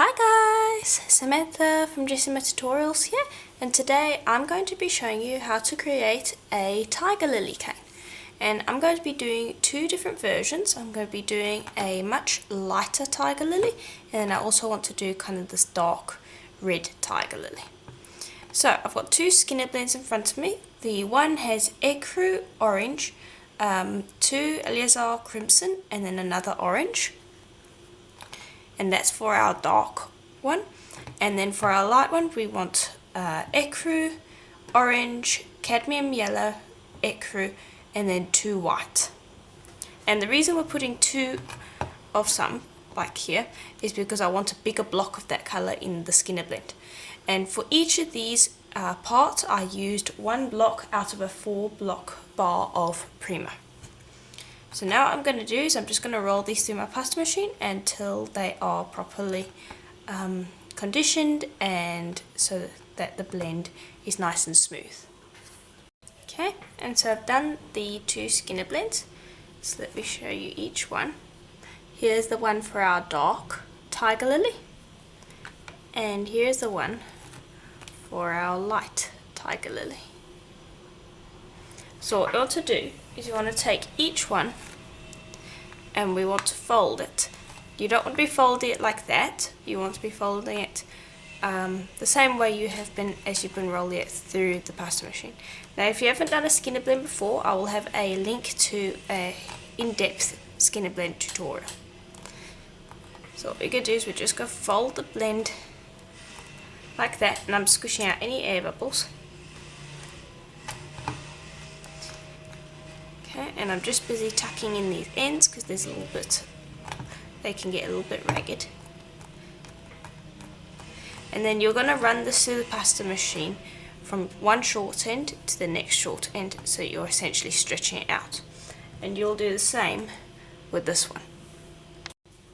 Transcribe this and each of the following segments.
Hi guys, Samantha from Jessica Tutorials here, and today I'm going to be showing you how to create a tiger lily cane. And I'm going to be doing two different versions. I'm going to be doing a much lighter tiger lily, and I also want to do kind of this dark red tiger lily. So I've got two Skinner blends in front of me. The one has ecru orange, two alizarin crimson, and then another orange. And that's for our dark one. And then for our light one, we want ecru, orange, cadmium yellow, ecru, and then two white. And the reason we're putting two of some, like here, is because I want a bigger block of that color in the Skinner blend. And for each of these parts, I used one block out of a 4-block bar of Primer. So now what I'm going to do is I'm just going to roll these through my pasta machine until they are properly conditioned, and so that the blend is nice and smooth. Okay, and so I've done the two Skinner blends, so let me show you each one. Here's the one for our dark tiger lily, and here's the one for our light tiger lily. So what you want to do is you want to take each one and we want to fold it. You don't want to be folding it like that. You want to be folding it the same way you have been as you've been rolling it through the pasta machine. Now if you haven't done a Skinner blend before, I will have a link to a in-depth Skinner blend tutorial. So what we're going to do is we're just going to fold the blend like that, and I'm squishing out any air bubbles. Okay, and I'm just busy tucking in these ends because there's a little bit, they can get a little bit ragged. And then you're going to run this through the pasta machine from one short end to the next short end, so you're essentially stretching it out. And you'll do the same with this one.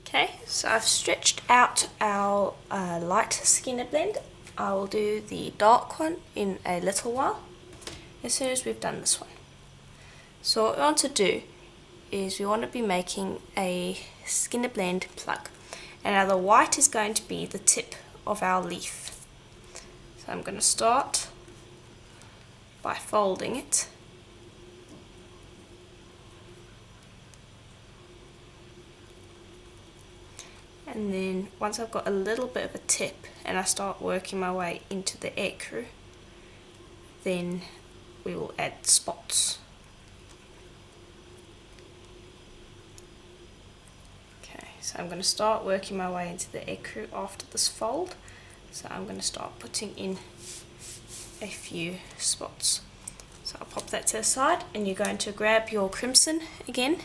Okay, so I've stretched out our light Skinner blend. I will do the dark one in a little while, as soon as we've done this one. So what we want to do is we want to be making a Skinner blend plug, and now the white is going to be the tip of our leaf. So I'm going to start by folding it, and then once I've got a little bit of a tip and I start working my way into the ecru, then we will add spots. So I'm going to start working my way into the ecru after this fold. So I'm going to start putting in a few spots. So I'll pop that to the side, and you're going to grab your crimson again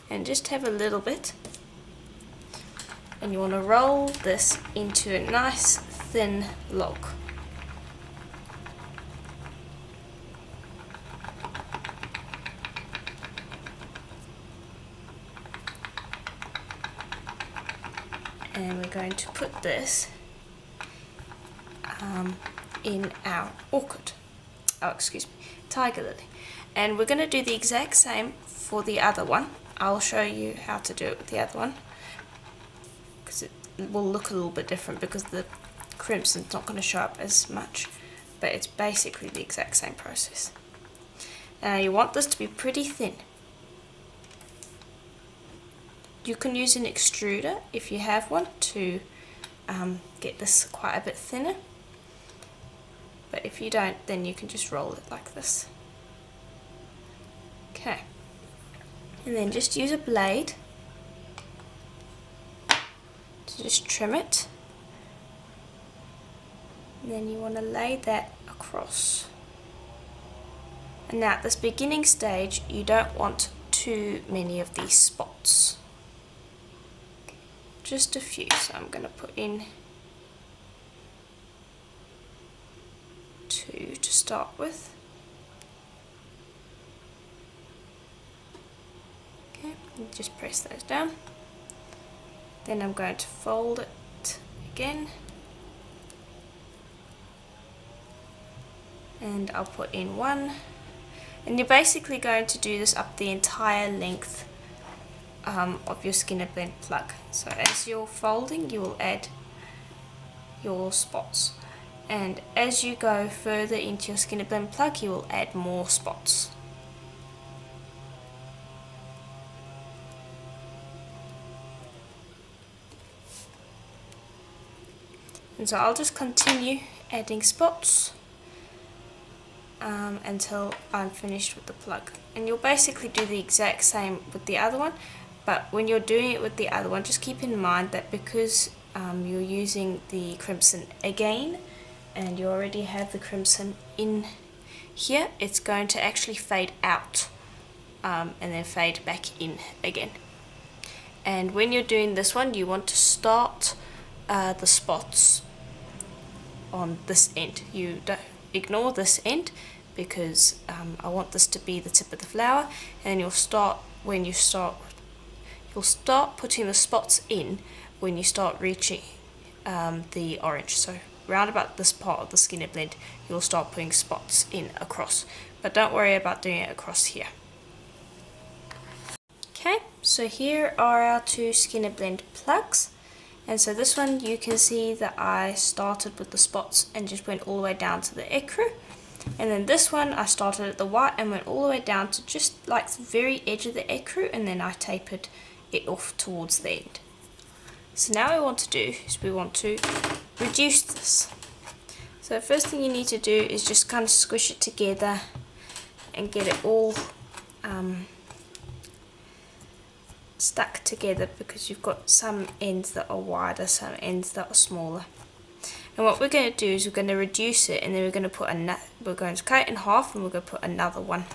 and just have a little bit. And you want to roll this into a nice thin log. And we're going to put this in our tiger lily. And we're going to do the exact same for the other one. I'll show you how to do it with the other one, because it will look a little bit different because the crimson's not going to show up as much, but it's basically the exact same process. Now you want this to be pretty thin. You can use an extruder if you have one to get this quite a bit thinner, but if you don't, then you can just roll it like this. Okay, and then just use a blade to just trim it, and then you want to lay that across. And now at this beginning stage, you don't want too many of these spots. Just a few, so I'm going to put in 2 to start with. Okay, and just press those down. Then I'm going to fold it again, and I'll put in 1. And you're basically going to do this up the entire length of your Skinner blend plug. So as you're folding, you will add your spots. And as you go further into your Skinner Blend plug, you will add more spots. And so I'll just continue adding spots until I'm finished with the plug. And you'll basically do the exact same with the other one, but when you're doing it with the other one, just keep in mind that because you're using the crimson again, and you already have the crimson in here, it's going to actually fade out and then fade back in again. And when you're doing this one, you want to start the spots on this end. You don't ignore this end, because I want this to be the tip of the flower, and you'll start putting the spots in when you start reaching the orange. So round about this part of the Skinner Blend, you'll start putting spots in across, but don't worry about doing it across here. Okay, so here are our two Skinner Blend plugs. And so this one, you can see that I started with the spots and just went all the way down to the ecru. And then this one, I started at the white and went all the way down to just like the very edge of the ecru, and then I tapered it off towards the end. So now what we want to do is we want to reduce this. So the first thing you need to do is just kind of squish it together and get it all stuck together, because you've got some ends that are wider, some ends that are smaller. And what we're going to do is we're going to reduce it, and then we're going to cut it in half, and we're going to put another one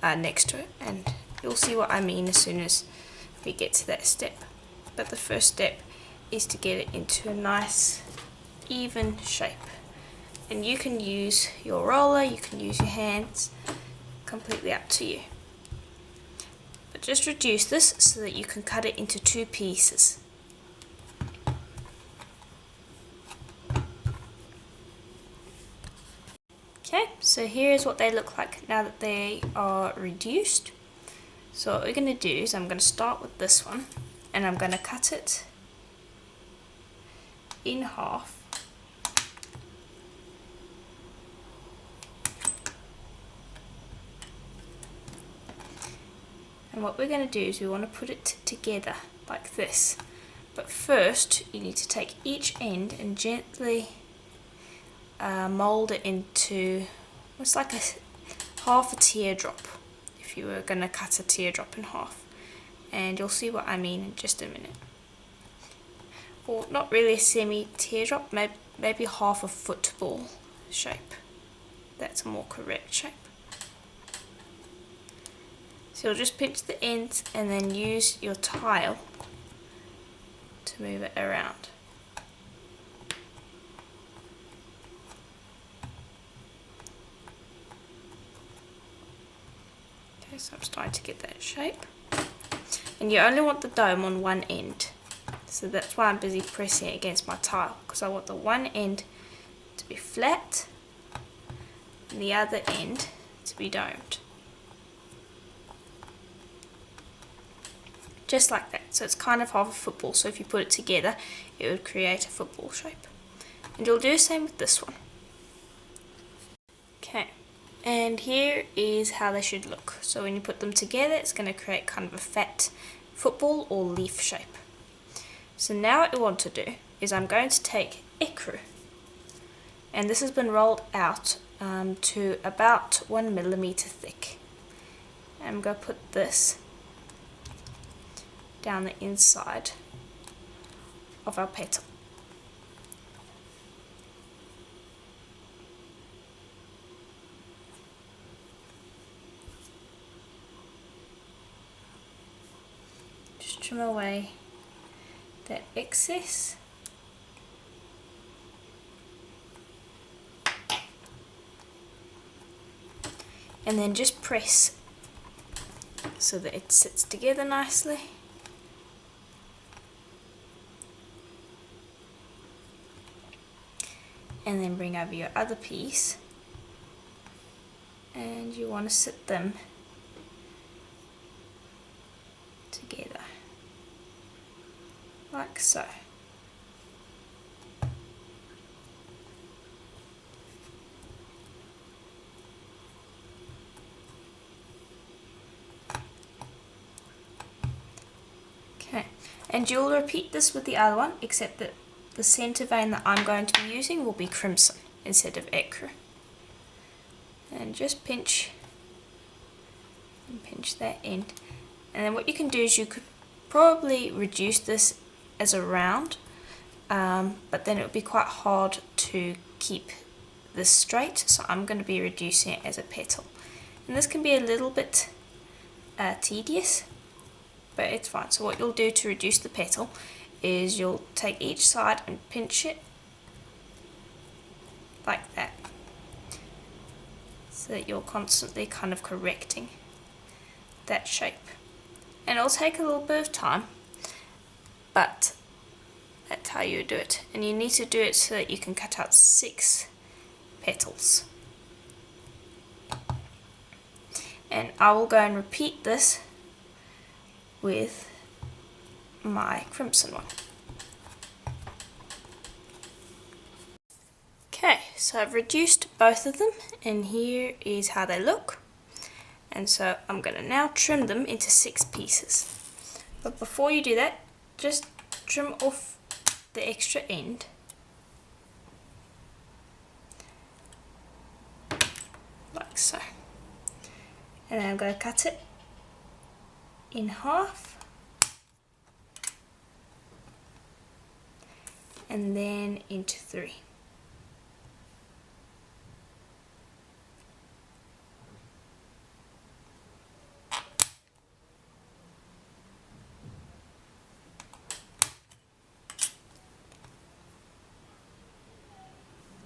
next to it, and you'll see what I mean as soon as we get to that step. But the first step is to get it into a nice even shape, and you can use your roller, you can use your hands, completely up to you. But just reduce this so that you can cut it into two pieces. Okay, so here's what they look like now that they are reduced. So what we're going to do is I'm going to start with this one, and I'm going to cut it in half. And what we're going to do is we want to put it together like this. But first you need to take each end and gently mold it into almost like half a teardrop, if you were going to cut a teardrop in half. And you'll see what I mean in just a minute. Or not really a semi teardrop, maybe half a football shape. That's a more correct shape. So you'll just pinch the ends and then use your tile to move it around. Okay, so I'm starting to get that shape. And you only want the dome on one end. So that's why I'm busy pressing it against my tile, because I want the one end to be flat and the other end to be domed. Just like that. So it's kind of half a football, so if you put it together it would create a football shape. And you'll do the same with this one. Okay, and here is how they should look. So when you put them together, it's going to create kind of a fat football or leaf shape. So now what we want to do is I'm going to take ecru, and this has been rolled out to about 1 millimeter thick. I'm going to put this down the inside of our petal. Just trim away that excess. And then just press so that it sits together nicely. And then bring over your other piece, and you want to sit them together like so. And you'll repeat this with the other one, except that the center vein that I'm going to be using will be crimson instead of ecru. And just pinch and pinch that end. And then what you can do is you could probably reduce this as a round, but then it would be quite hard to keep this straight, so I'm going to be reducing it as a petal. And this can be a little bit tedious, but it's fine. So what you'll do to reduce the petal is you'll take each side and pinch it like that, so that you're constantly kind of correcting that shape. And it'll take a little bit of time, but that's how you do it. And you need to do it so that you can cut out 6 petals. And I will go and repeat this with my crimson one. Okay, so I've reduced both of them, and here is how they look. And so I'm going to now trim them into 6 pieces. But before you do that, just trim off the extra end. Like so. And then I'm going to cut it in half. And then into 3.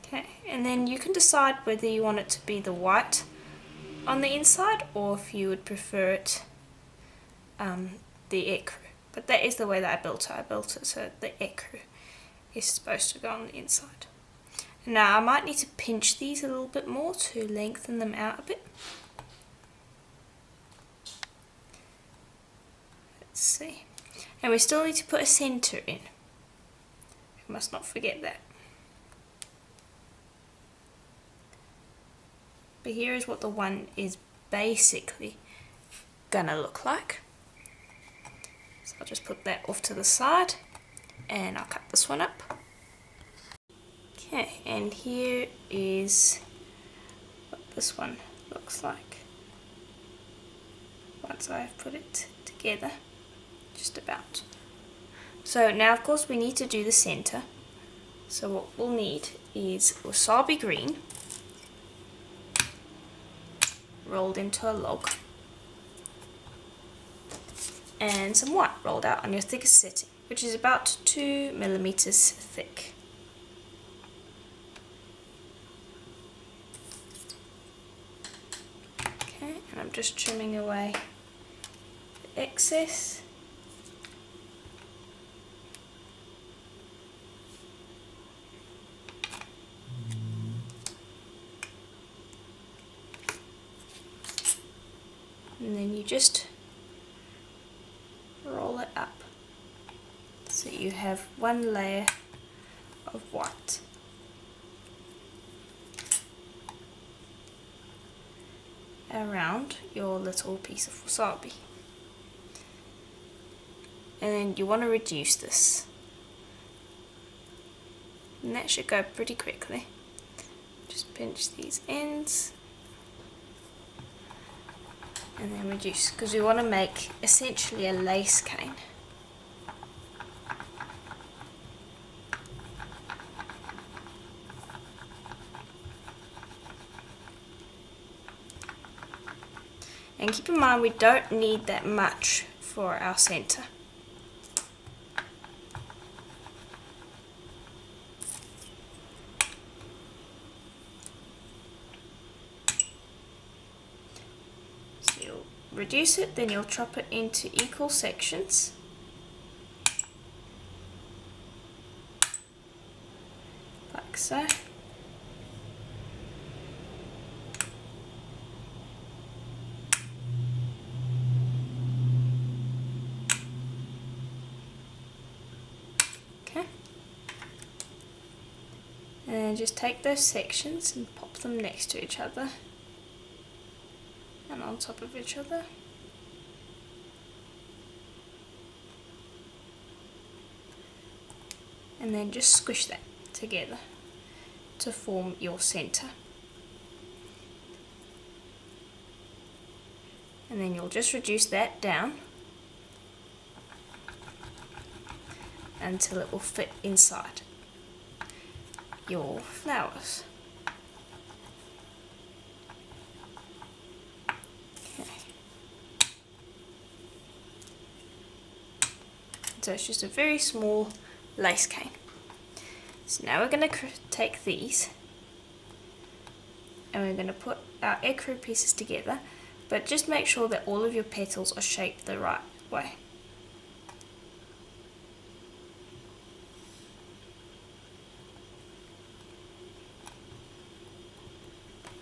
Okay, and then you can decide whether you want it to be the white on the inside, or if you would prefer it the ecru. But that is the way that I built it. I built it so the ecru is supposed to go on the inside. Now I might need to pinch these a little bit more to lengthen them out a bit. Let's see. And we still need to put a center in. We must not forget that. But here is what the one is basically gonna look like. So I'll just put that off to the side, and I'll cut this one up. Okay, and here is what this one looks like once I've put it together, just about. So now of course we need to do the center. So what we'll need is wasabi green rolled into a log, and some white rolled out on your thickest setting, which is about 2 millimeters thick. Okay, and I'm just trimming away the excess. And then you just roll it up so you have one layer of white. Around your little piece of wasabi. And then you want to reduce this. And that should go pretty quickly. Just pinch these ends. And then reduce, because we want to make essentially a lace cane. And keep in mind we don't need that much for our center. Reduce it, then you'll chop it into equal sections. Like so. Okay. And then just take those sections and pop them next to each other. And on top of each other. and then just squish that together to form your center. And then you'll just reduce that down until it will fit inside your flowers. Okay. So it's just a very small lace cane. So now we're going to take these and we're going to put our ecru pieces together, but just make sure that all of your petals are shaped the right way.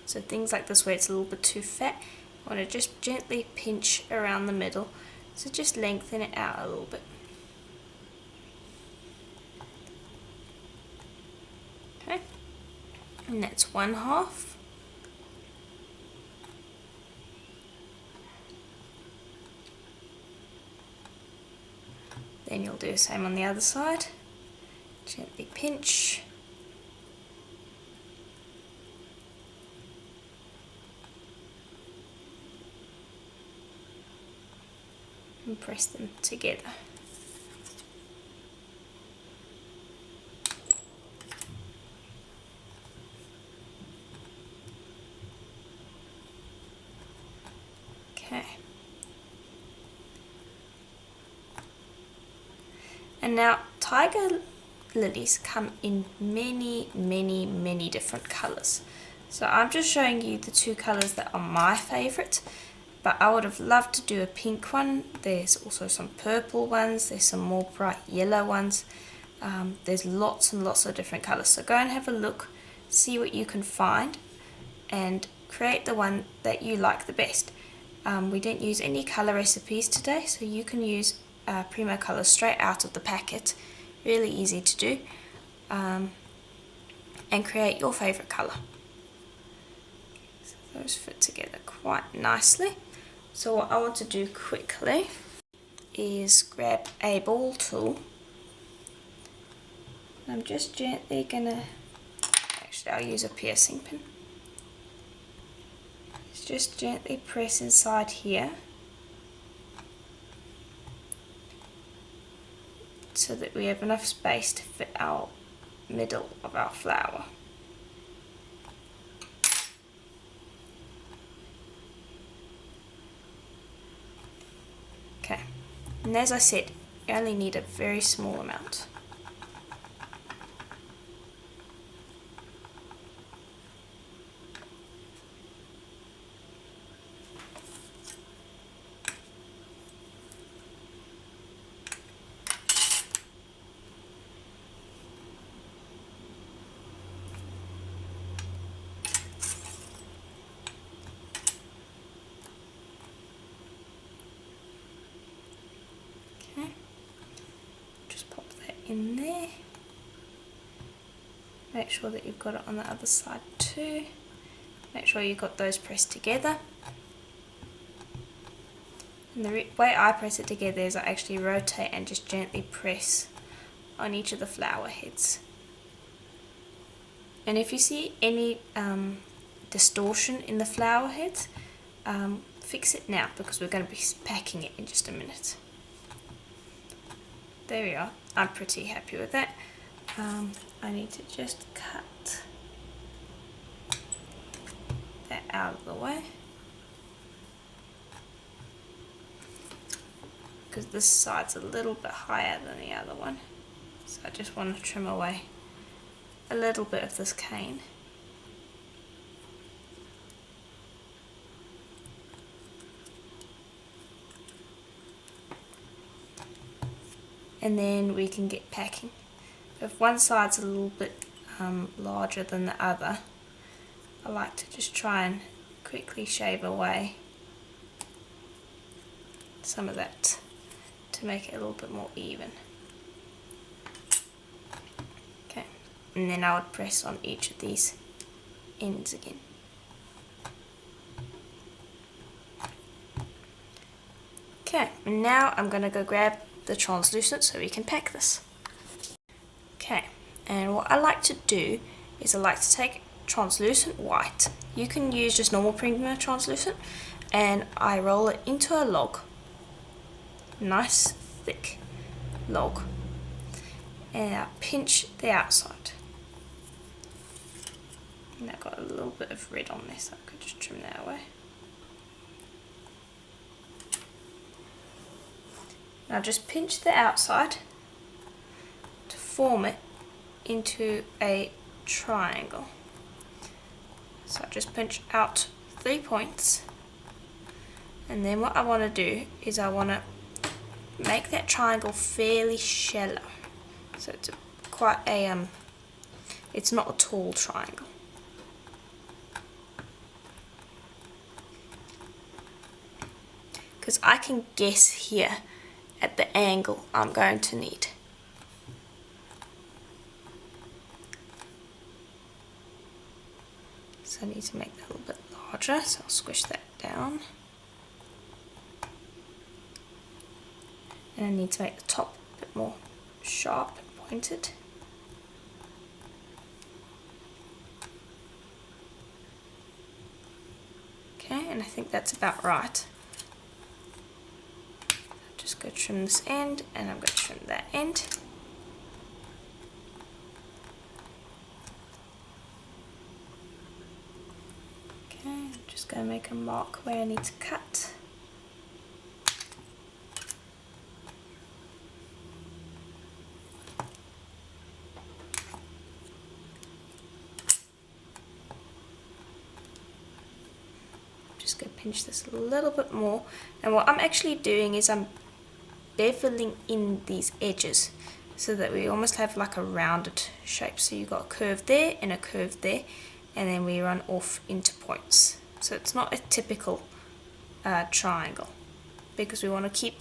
So things like this where it's a little bit too fat, I want to just gently pinch around the middle, so just lengthen it out a little bit. Okay, and that's one half. Then you'll do the same on the other side. Gently pinch. And press them together. Okay. And now tiger lilies come in many different colours. So I'm just showing you the two colours that are my favourite, but I would have loved to do a pink one. There's also some purple ones, there's some more bright yellow ones. There's lots and lots of different colours. So go and have a look, see what you can find, and create the one that you like the best. We didn't use any colour recipes today, so you can use Primo colours straight out of the packet. Really easy to do, and create your favourite colour. So those fit together quite nicely. So what I want to do quickly is grab a ball tool. I'm just gently gonna, actually I'll use a piercing pin. Just gently press inside here so that we have enough space to fit our middle of our flower. Okay, and as I said, you only need a very small amount. In there. Make sure that you've got it on the other side too. Make sure you've got those pressed together. And the way I press it together is I actually rotate and just gently press on each of the flower heads. And if you see any distortion in the flower heads, fix it now because we're going to be packing it in just a minute. There we are. I'm pretty happy with that. I need to just cut that out of the way because this side's a little bit higher than the other one, so I just want to trim away a little bit of this cane. And then we can get packing. If one side's a little bit larger than the other, I like to just try and quickly shave away some of that to make it a little bit more even. Okay, and then I would press on each of these ends again. Okay, and now I'm going to go grab the translucent so we can pack this. Okay, And what I like to do is I like to take translucent white. You can use just normal Polymer translucent, and I roll it into a log, nice thick log, and I pinch the outside. And I've got a little bit of red on there, so I could just trim that away. Now just pinch the outside to form it into a triangle. So I just pinch out 3 points, and then what I want to do is I want to make that triangle fairly shallow. So it's quite a it's not a tall triangle. Because I can guess here at the angle I'm going to need. So I need to make that a little bit larger, so I'll squish that down. And I need to make the top a bit more sharp and pointed. Okay, and I think that's about right. Just go trim this end, and I'm going to trim that end. Okay, I'm just going to make a mark where I need to cut. Just going to pinch this a little bit more, and what I'm actually doing is I'm beveling in these edges so that we almost have like a rounded shape. So you've got a curve there and a curve there, and then we run off into points. So it's not a typical triangle, because we want to keep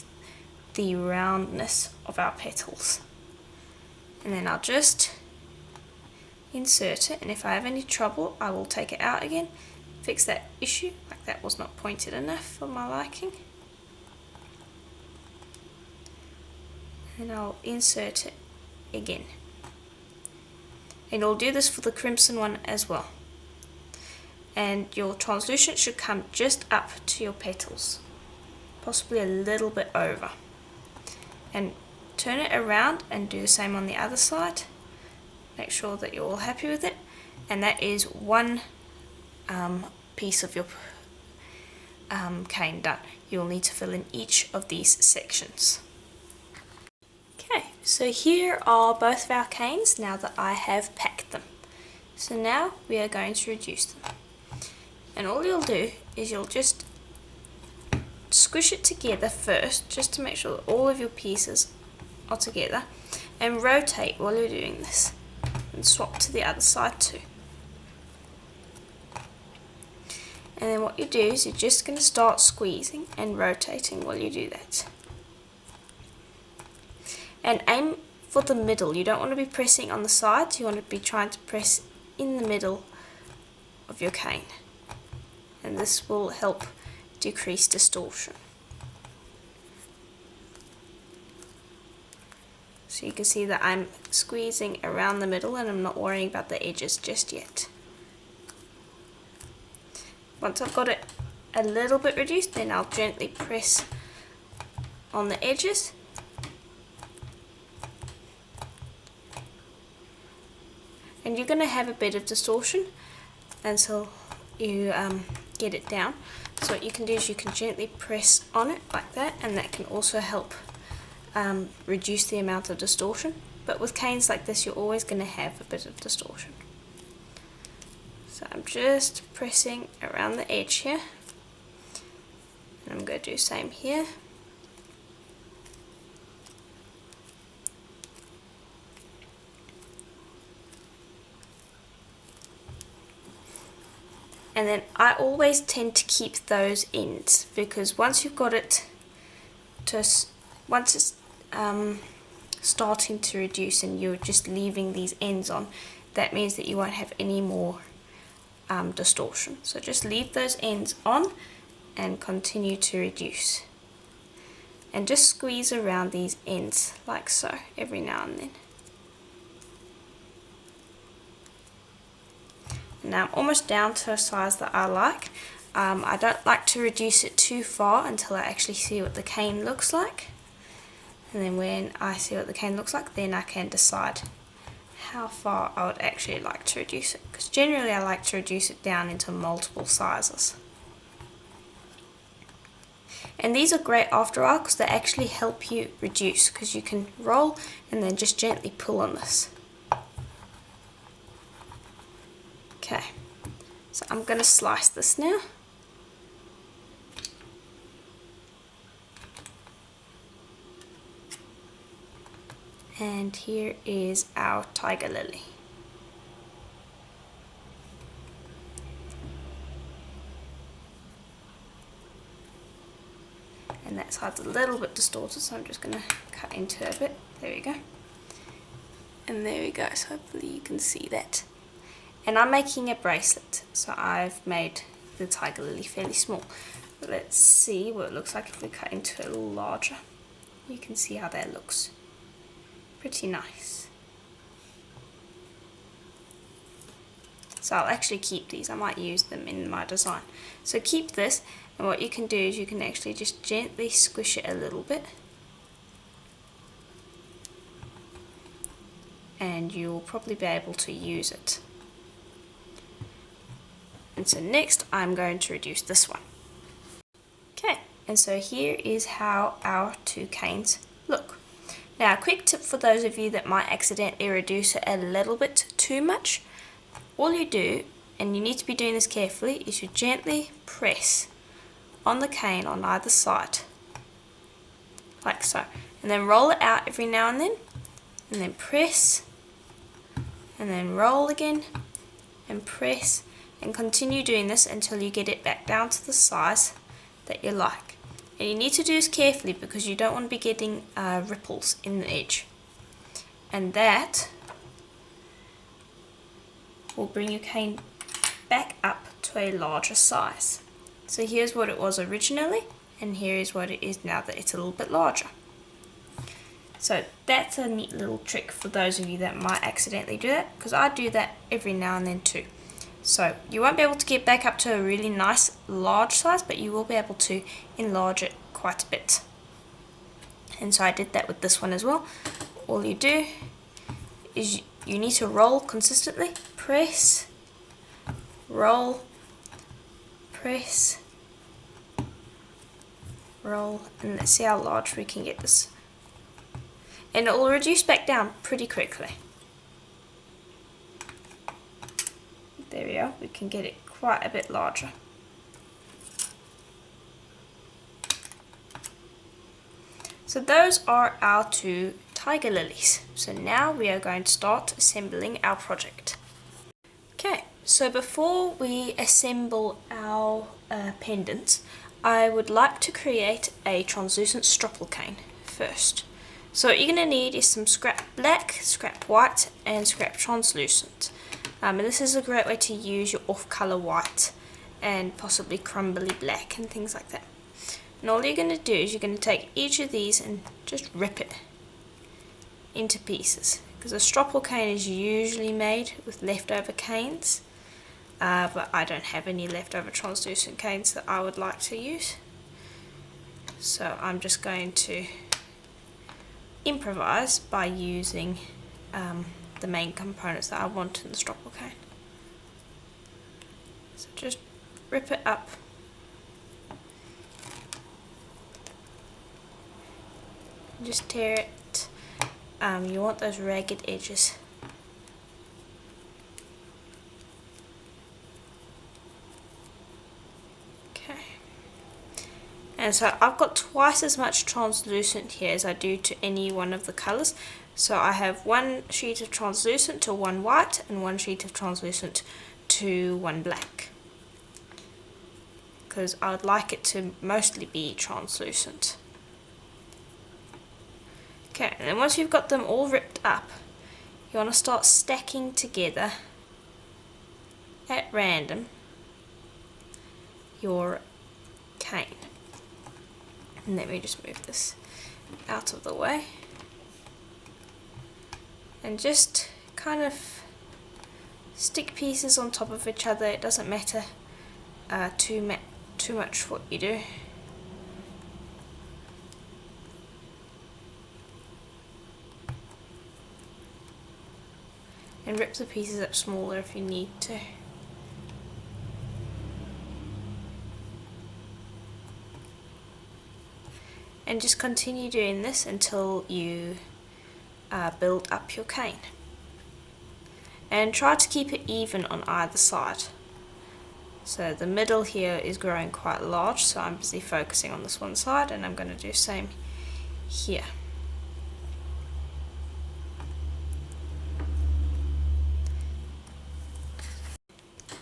the roundness of our petals. And then I'll just insert it, and if I have any trouble I will take it out again, fix that issue, like that was not pointed enough for my liking. And I'll insert it again. And I'll do this for the crimson one as well. And your translucent should come just up to your petals, possibly a little bit over. And turn it around and do the same on the other side. Make sure that you're all happy with it. And that is one piece of your cane done. You'll need to fill in each of these sections. Okay, so here are both of our canes now that I have packed them. So now we are going to reduce them. And all you'll do is you'll just squish it together first, just to make sure that all of your pieces are together, and rotate while you're doing this, and swap to the other side too. And then what you do is you're just going to start squeezing and rotating while you do that. And aim for the middle. You don't want to be pressing on the sides, you want to be trying to press in the middle of your cane. And this will help decrease distortion. So you can see that I'm squeezing around the middle and I'm not worrying about the edges just yet. Once I've got it a little bit reduced, then I'll gently press on the edges. And you're going to have a bit of distortion until you get it down. So what you can do is you can gently press on it like that, and that can also help reduce the amount of distortion. But with canes like this, you're always going to have a bit of distortion. So I'm just pressing around the edge here, and I'm going to do the same here. And then I always tend to keep those ends, because once you've got it to, once it's starting to reduce and you're just leaving these ends on, that means that you won't have any more distortion. So just leave those ends on and continue to reduce. And just squeeze around these ends like so every now and then. Now I'm almost down to a size that I like. I don't like to reduce it too far until I actually see what the cane looks like. And then when I see what the cane looks like, then I can decide how far I would actually like to reduce it. Because generally I like to reduce it down into multiple sizes. And these are great after all because they actually help you reduce, because you can roll and then just gently pull on this. Okay, so I'm going to slice this now. And here is our tiger lily. And that side's a little bit distorted, so I'm just going to cut into it a bit. There we go. And there we go, so hopefully you can see that. And I'm making a bracelet, so I've made the tiger lily fairly small. But let's see what it looks like if we cut into it a little larger. You can see how that looks. Pretty nice. So I'll actually keep these, I might use them in my design. So keep this, and what you can do is you can actually just gently squish it a little bit. And you'll probably be able to use it. And so next I'm going to reduce this one. Okay, and so here is how our two canes look. Now a quick tip for those of you that might accidentally reduce it a little bit too much. All you do, and you need to be doing this carefully, is you gently press on the cane on either side. Like so. And then roll it out every now and then press, and then roll again, and press, and continue doing this until you get it back down to the size that you like. And you need to do this carefully because you don't want to be getting ripples in the edge. And that will bring your cane back up to a larger size. So here's what it was originally, and here is what it is now that it's a little bit larger. So that's a neat little trick for those of you that might accidentally do that, because I do that every now and then too. So you won't be able to get back up to a really nice large size, but you will be able to enlarge it quite a bit. And so I did that with this one as well. All you do is you need to roll consistently, press, roll, press, roll, and let's see how large we can get this. And it will reduce back down pretty quickly. There we are, we can get it quite a bit larger. So those are our two tiger lilies. So now we are going to start assembling our project. Okay, so before we assemble our pendants, I would like to create a translucent stropple cane first. So what you're going to need is some scrap black, scrap white, and scrap translucent. And this is a great way to use your off-color white and possibly crumbly black and things like that. And all you're going to do is you're going to take each of these and just rip it into pieces. Because a stropple cane is usually made with leftover canes, but I don't have any leftover translucent canes that I would like to use. So I'm just going to improvise by using the main components that I want in the stropple cane. So just rip it up. Just tear it. You want those ragged edges. Okay. And so I've got twice as much translucent here as I do to any one of the colours. So I have one sheet of translucent to one white and one sheet of translucent to one black. Because I would like it to mostly be translucent. Okay, and then once you've got them all ripped up, you want to start stacking together at random your cane. And let me just move this out of the way. And just kind of stick pieces on top of each other. It doesn't matter too much what you do. And rip the pieces up smaller if you need to. And just continue doing this until you build up your cane. And try to keep it even on either side. So the middle here is growing quite large, so I'm busy focusing on this one side, and I'm going to do the same here.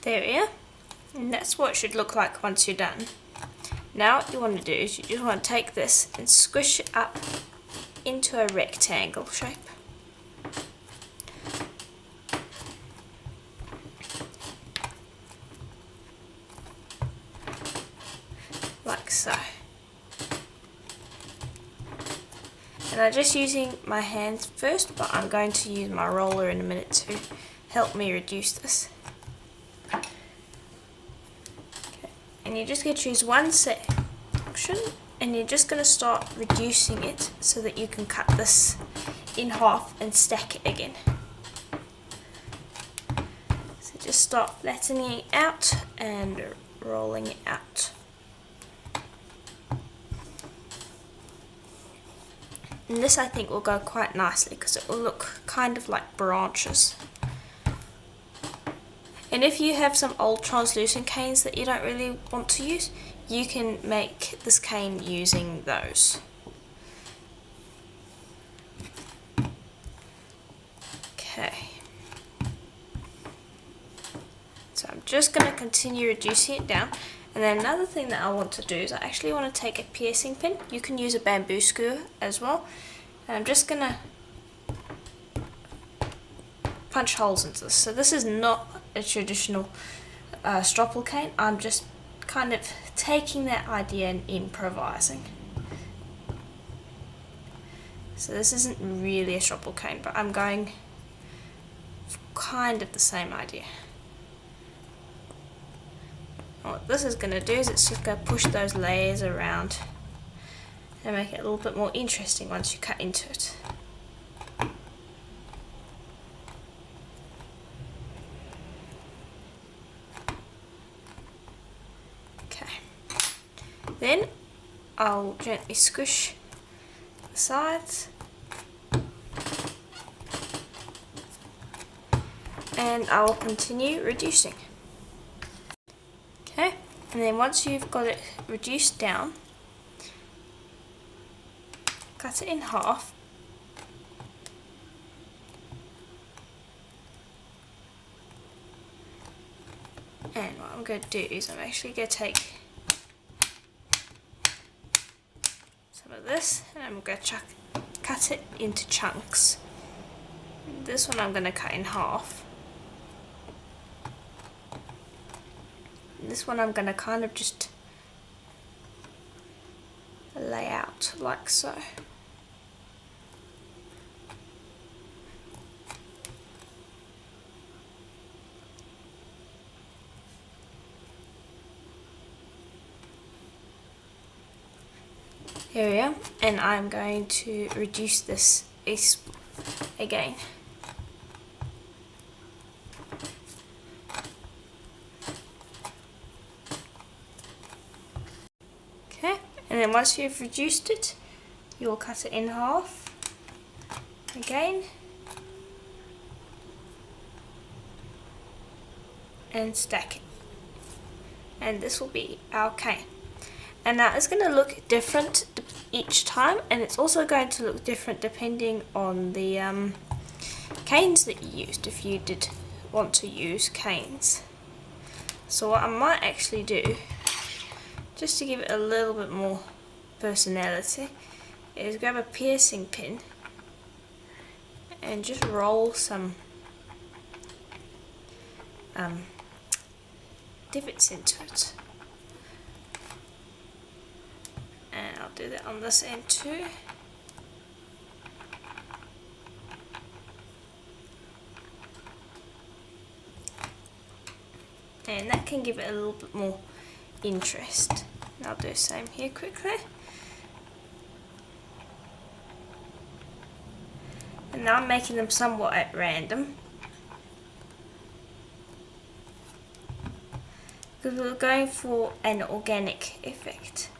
There we are, and that's what it should look like once you're done. Now what you want to do is you just want to take this and squish it up into a rectangle shape. Like so. And I'm just using my hands first, but I'm going to use my roller in a minute to help me reduce this. And you're just going to choose one section, and you're just going to start reducing it so that you can cut this in half and stack it again. So just start flattening it out and rolling it out. And this I think will go quite nicely because it will look kind of like branches. And if you have some old translucent canes that you don't really want to use, you can make this cane using those. Okay. So I'm just going to continue reducing it down. And then another thing that I want to do is I actually want to take a piercing pin. You can use a bamboo skewer as well. And I'm just going to punch holes into this. So this is not a traditional stropple cane. I'm just kind of taking that idea and improvising. So this isn't really a stropple cane, but I'm going for kind of the same idea. And what this is going to do is it's just going to push those layers around and make it a little bit more interesting once you cut into it. Then I'll gently squish the sides and I will continue reducing. Okay, and then once you've got it reduced down, cut it in half. And what I'm going to do is I'm actually going to take of this and I'm going to cut it into chunks. This one I'm going to cut in half. This one I'm going to kind of just lay out like so. Here we are, and I'm going to reduce this again. Okay, and then once you've reduced it, you'll cut it in half again and stack it. And this will be our cane. And now it's going to look different each time, and it's also going to look different depending on the canes that you used, if you did want to use canes. So what I might actually do, just to give it a little bit more personality, is grab a piercing pin and just roll some divots into it. And I'll do that on this end too. and that can give it a little bit more interest. And I'll do the same here quickly. And now I'm making them somewhat at random, because we're going for an organic effect.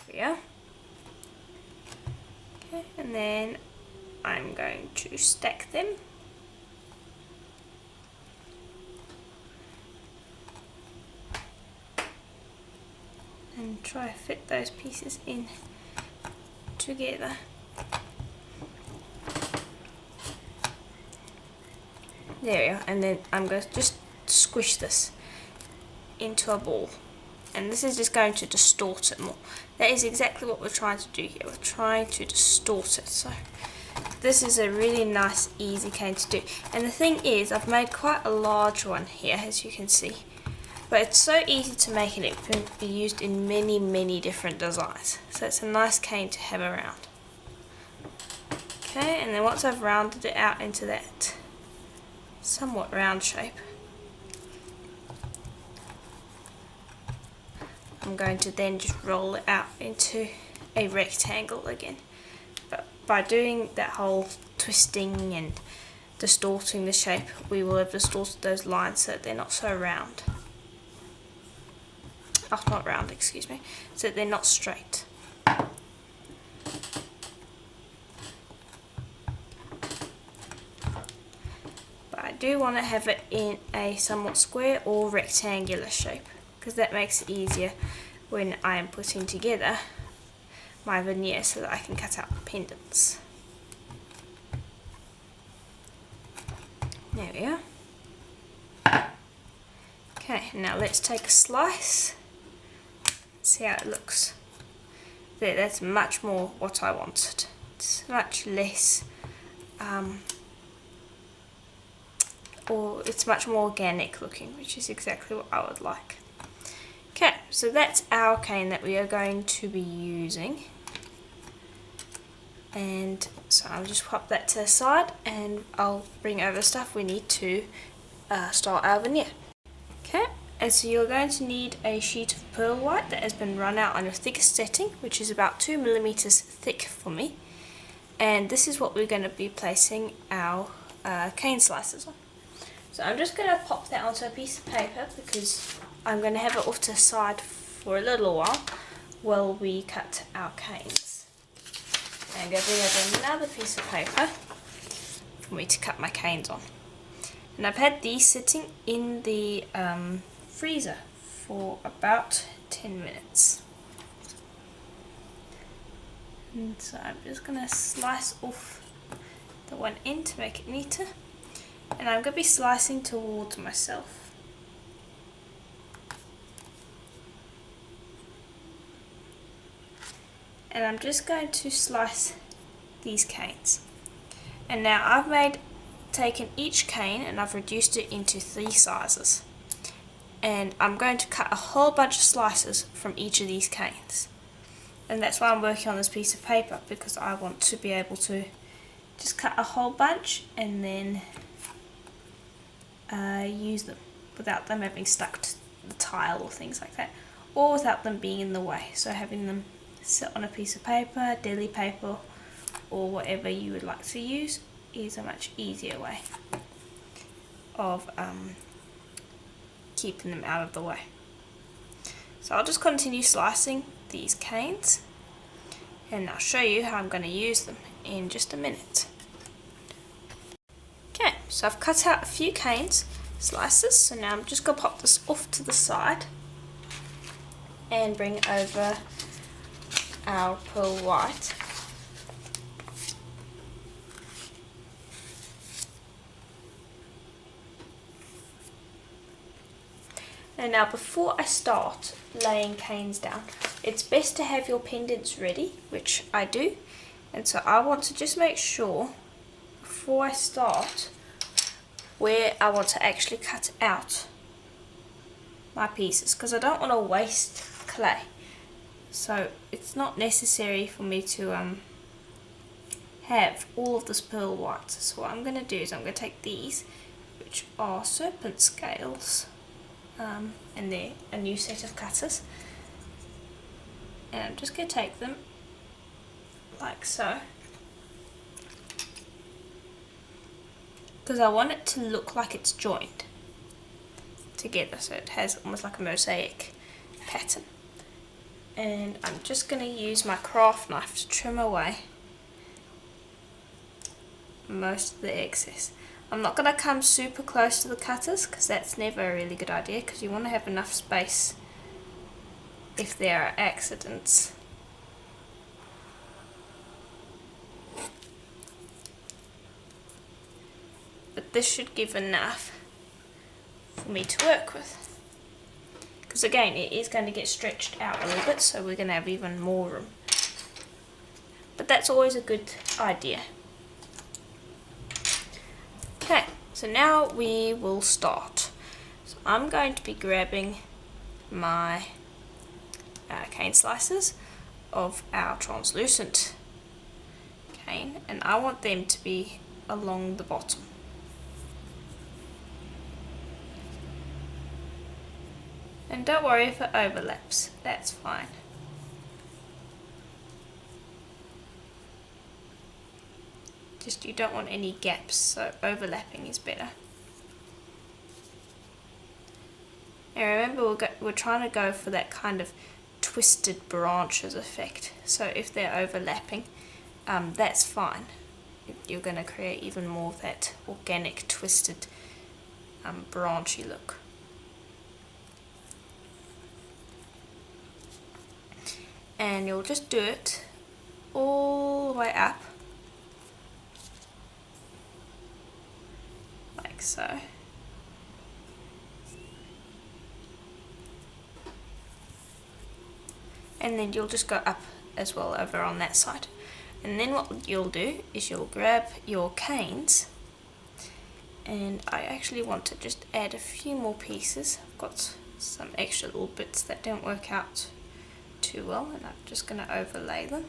There we are. Okay, and then I'm going to stack them. And try to fit those pieces in together. There we are, and then I'm going to just squish this into a ball. And this is just going to distort it more. That is exactly what we're trying to do here. We're trying to distort it. So this is a really nice, easy cane to do. And the thing is, I've made quite a large one here, as you can see. But it's so easy to make, and it can be used in many, many different designs. So it's a nice cane to have around. Okay, and then once I've rounded it out into that somewhat round shape, I'm going to then just roll it out into a rectangle again. But by doing that whole twisting and distorting the shape, we will have distorted those lines so that they're not so round. Oh, not round, excuse me, so they're not straight. But I do want to have it in a somewhat square or rectangular shape, because that makes it easier when I am putting together my veneer so that I can cut out the pendants. There we are. Okay, now let's take a slice. See how it looks. There, that's much more what I wanted. It's much less, or it's much more organic looking, which is exactly what I would like. Okay, so that's our cane that we are going to be using. And so I'll just pop that to the side, and I'll bring over the stuff we need to start our veneer. Okay. And so you're going to need a sheet of pearl white that has been run out on a thickest setting, which is about 2 millimeters thick for me. And this is what we're going to be placing our cane slices on. So I'm just going to pop that onto a piece of paper, because I'm going to have it off to the side for a little while we cut our canes. And I'm going to bring over another piece of paper for me to cut my canes on. And I've had these sitting in the freezer for about 10 minutes. And so I'm just going to slice off the one end to make it neater. And I'm going to be slicing towards myself. And I'm just going to slice these canes. And now I've taken each cane and I've reduced it into 3 sizes. And I'm going to cut a whole bunch of slices from each of these canes. And that's why I'm working on this piece of paper, because I want to be able to just cut a whole bunch and then use them without them having stuck to the tile or things like that, or without them being in the way. So having them sit on a piece of paper, deli paper, or whatever you would like to use is a much easier way of keeping them out of the way. So I'll just continue slicing these canes, and I'll show you how I'm going to use them in just a minute. Okay, so I've cut out a few canes slices, so now I'm just going to pop this off to the side and bring over our pearl white. And now before I start laying canes down, it's best to have your pendants ready, which I do. And so I want to just make sure before I start where I want to actually cut out my pieces, because I don't want to waste clay. So it's not necessary for me to have all of this pearl white. So what I'm going to do is I'm going to take these, which are serpent scales, and they're a new set of cutters, and I'm just going to take them like so, because I want it to look like it's joined together, so it has almost like a mosaic pattern. And I'm just going to use my craft knife to trim away most of the excess. I'm not going to come super close to the cutters because that's never a really good idea, because you want to have enough space if there are accidents. But this should give enough for me to work with, because again it is going to get stretched out a little bit, so we're going to have even more room. But that's always a good idea. Okay, so now we will start. So I'm going to be grabbing my cane slices of our translucent cane, and I want them to be along the bottom. And don't worry if it overlaps, that's fine. Just you don't want any gaps, so overlapping is better. And remember, we're trying to go for that kind of twisted branches effect. So if they're overlapping, that's fine. You're going to create even more of that organic, twisted, branchy look. And you'll just do it all the way up, like so. And then you'll just go up as well over on that side. And then what you'll do is you'll grab your canes, and I actually want to just add a few more pieces. I've got some extra little bits that don't work out too well, and I'm just going to overlay them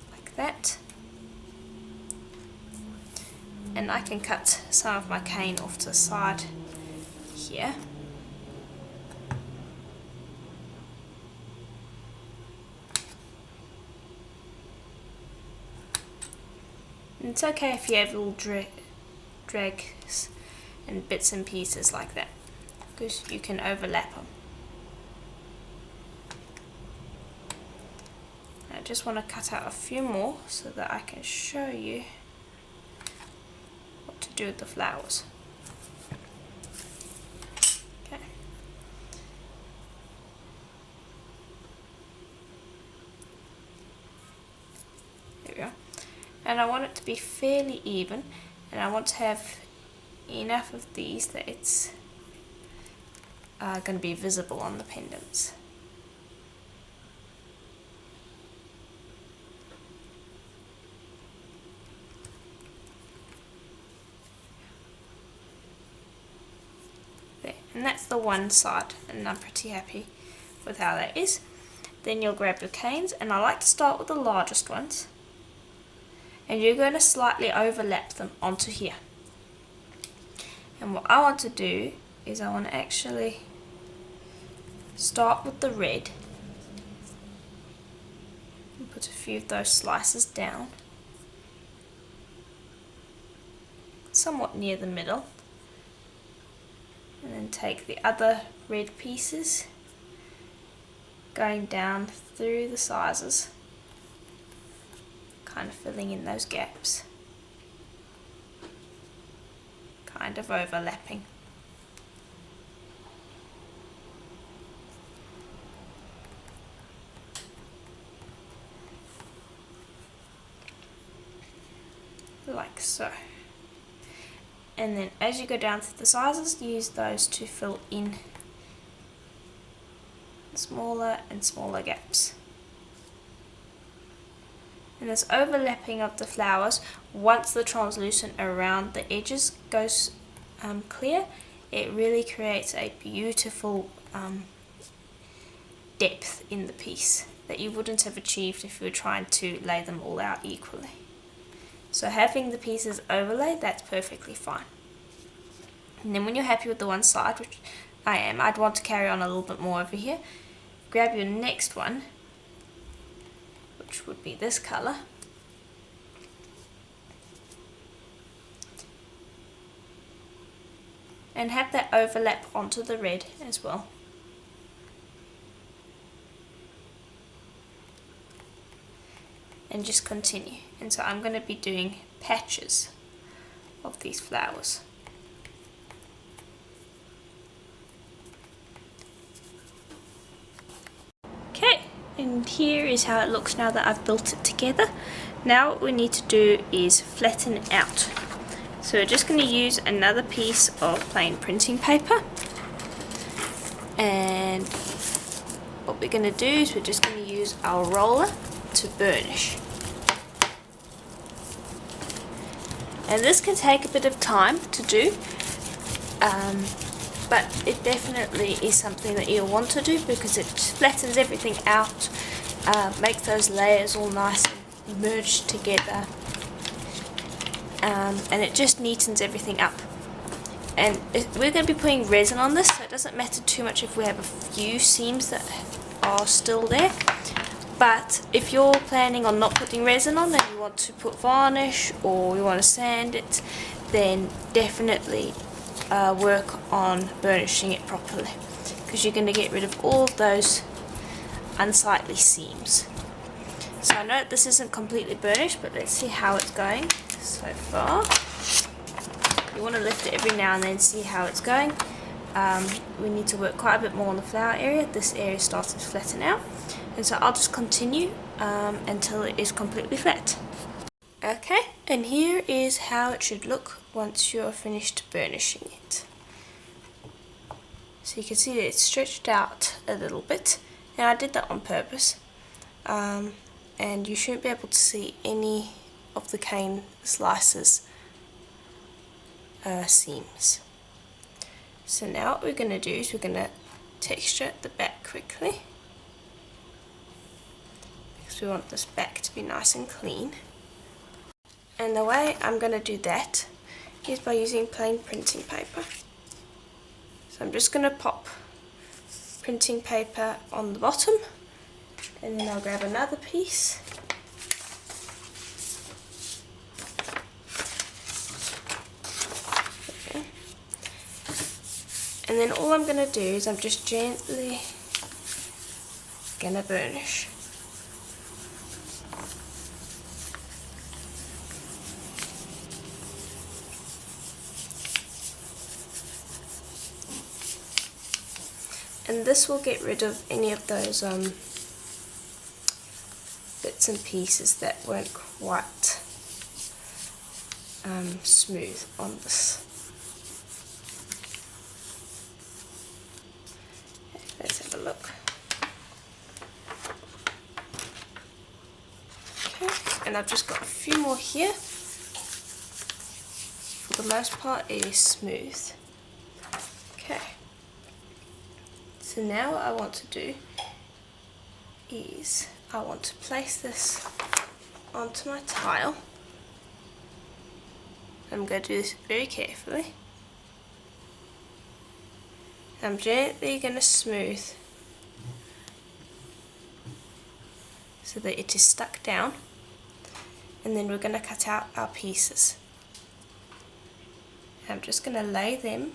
like that. And I can cut some of my cane off to the side here. And it's okay if you have little drags and bits and pieces like that, because you can overlap them. I just want to cut out a few more so that I can show you what to do with the flowers. Okay. There we go. And I want it to be fairly even, and I want to have enough of these that it's going to be visible on the pendants. There, and that's the one side, and I'm pretty happy with how that is. Then you'll grab your canes, and I like to start with the largest ones, and you're going to slightly overlap them onto here. And what I want to do is I want to actually start with the red and put a few of those slices down, somewhat near the middle, and then take the other red pieces going down through the sizes, kind of filling in those gaps, kind of overlapping. Like so. And then as you go down through the sizes, use those to fill in smaller and smaller gaps. And this overlapping of the flowers, once the translucent around the edges goes clear, it really creates a beautiful depth in the piece that you wouldn't have achieved if you were trying to lay them all out equally. So having the pieces overlaid, that's perfectly fine. And then when you're happy with the one side, which I am, I'd want to carry on a little bit more over here. Grab your next one, which would be this colour. And have that overlap onto the red as well. And just continue. And so I'm going to be doing patches of these flowers. Okay, and here is how it looks now that I've built it together. Now what we need to do is flatten out. So we're just going to use another piece of plain printing paper, and what we're going to do is we're just going to use our roller to burnish. And this can take a bit of time to do, but it definitely is something that you'll want to do because it flattens everything out, makes those layers all nice and merged together. And it just neatens everything up. And we're going to be putting resin on this, so it doesn't matter too much if we have a few seams that are still there. But if you're planning on not putting resin on and you want to put varnish or you want to sand it, then definitely work on burnishing it properly, because you're going to get rid of all of those unsightly seams. So I know this isn't completely burnished, but let's see how it's going so far. You want to lift it every now and then, see how it's going. We need to work quite a bit more on the flower area. This area starts to flatten out, and so I'll just continue until it is completely flat. Okay, and here is how it should look once you're finished burnishing it. So you can see that it's stretched out a little bit, and I did that on purpose. And you shouldn't be able to see any of the cane slices seams. So now what we're going to do is we're going to texture the back quickly, because we want this back to be nice and clean. And the way I'm going to do that is by using plain printing paper. So I'm just going to pop printing paper on the bottom, and then I'll grab another piece. Okay. And then all I'm going to do is I'm just gently going to burnish. And this will get rid of any of those bits and pieces that weren't quite smooth on this. Let's have a look. Okay, and I've just got a few more here. For the most part it is smooth. Okay. So now what I want to do is I want to place this onto my tile. I'm going to do this very carefully. I'm gently going to smooth so that it is stuck down, and then we're going to cut out our pieces. I'm just going to lay them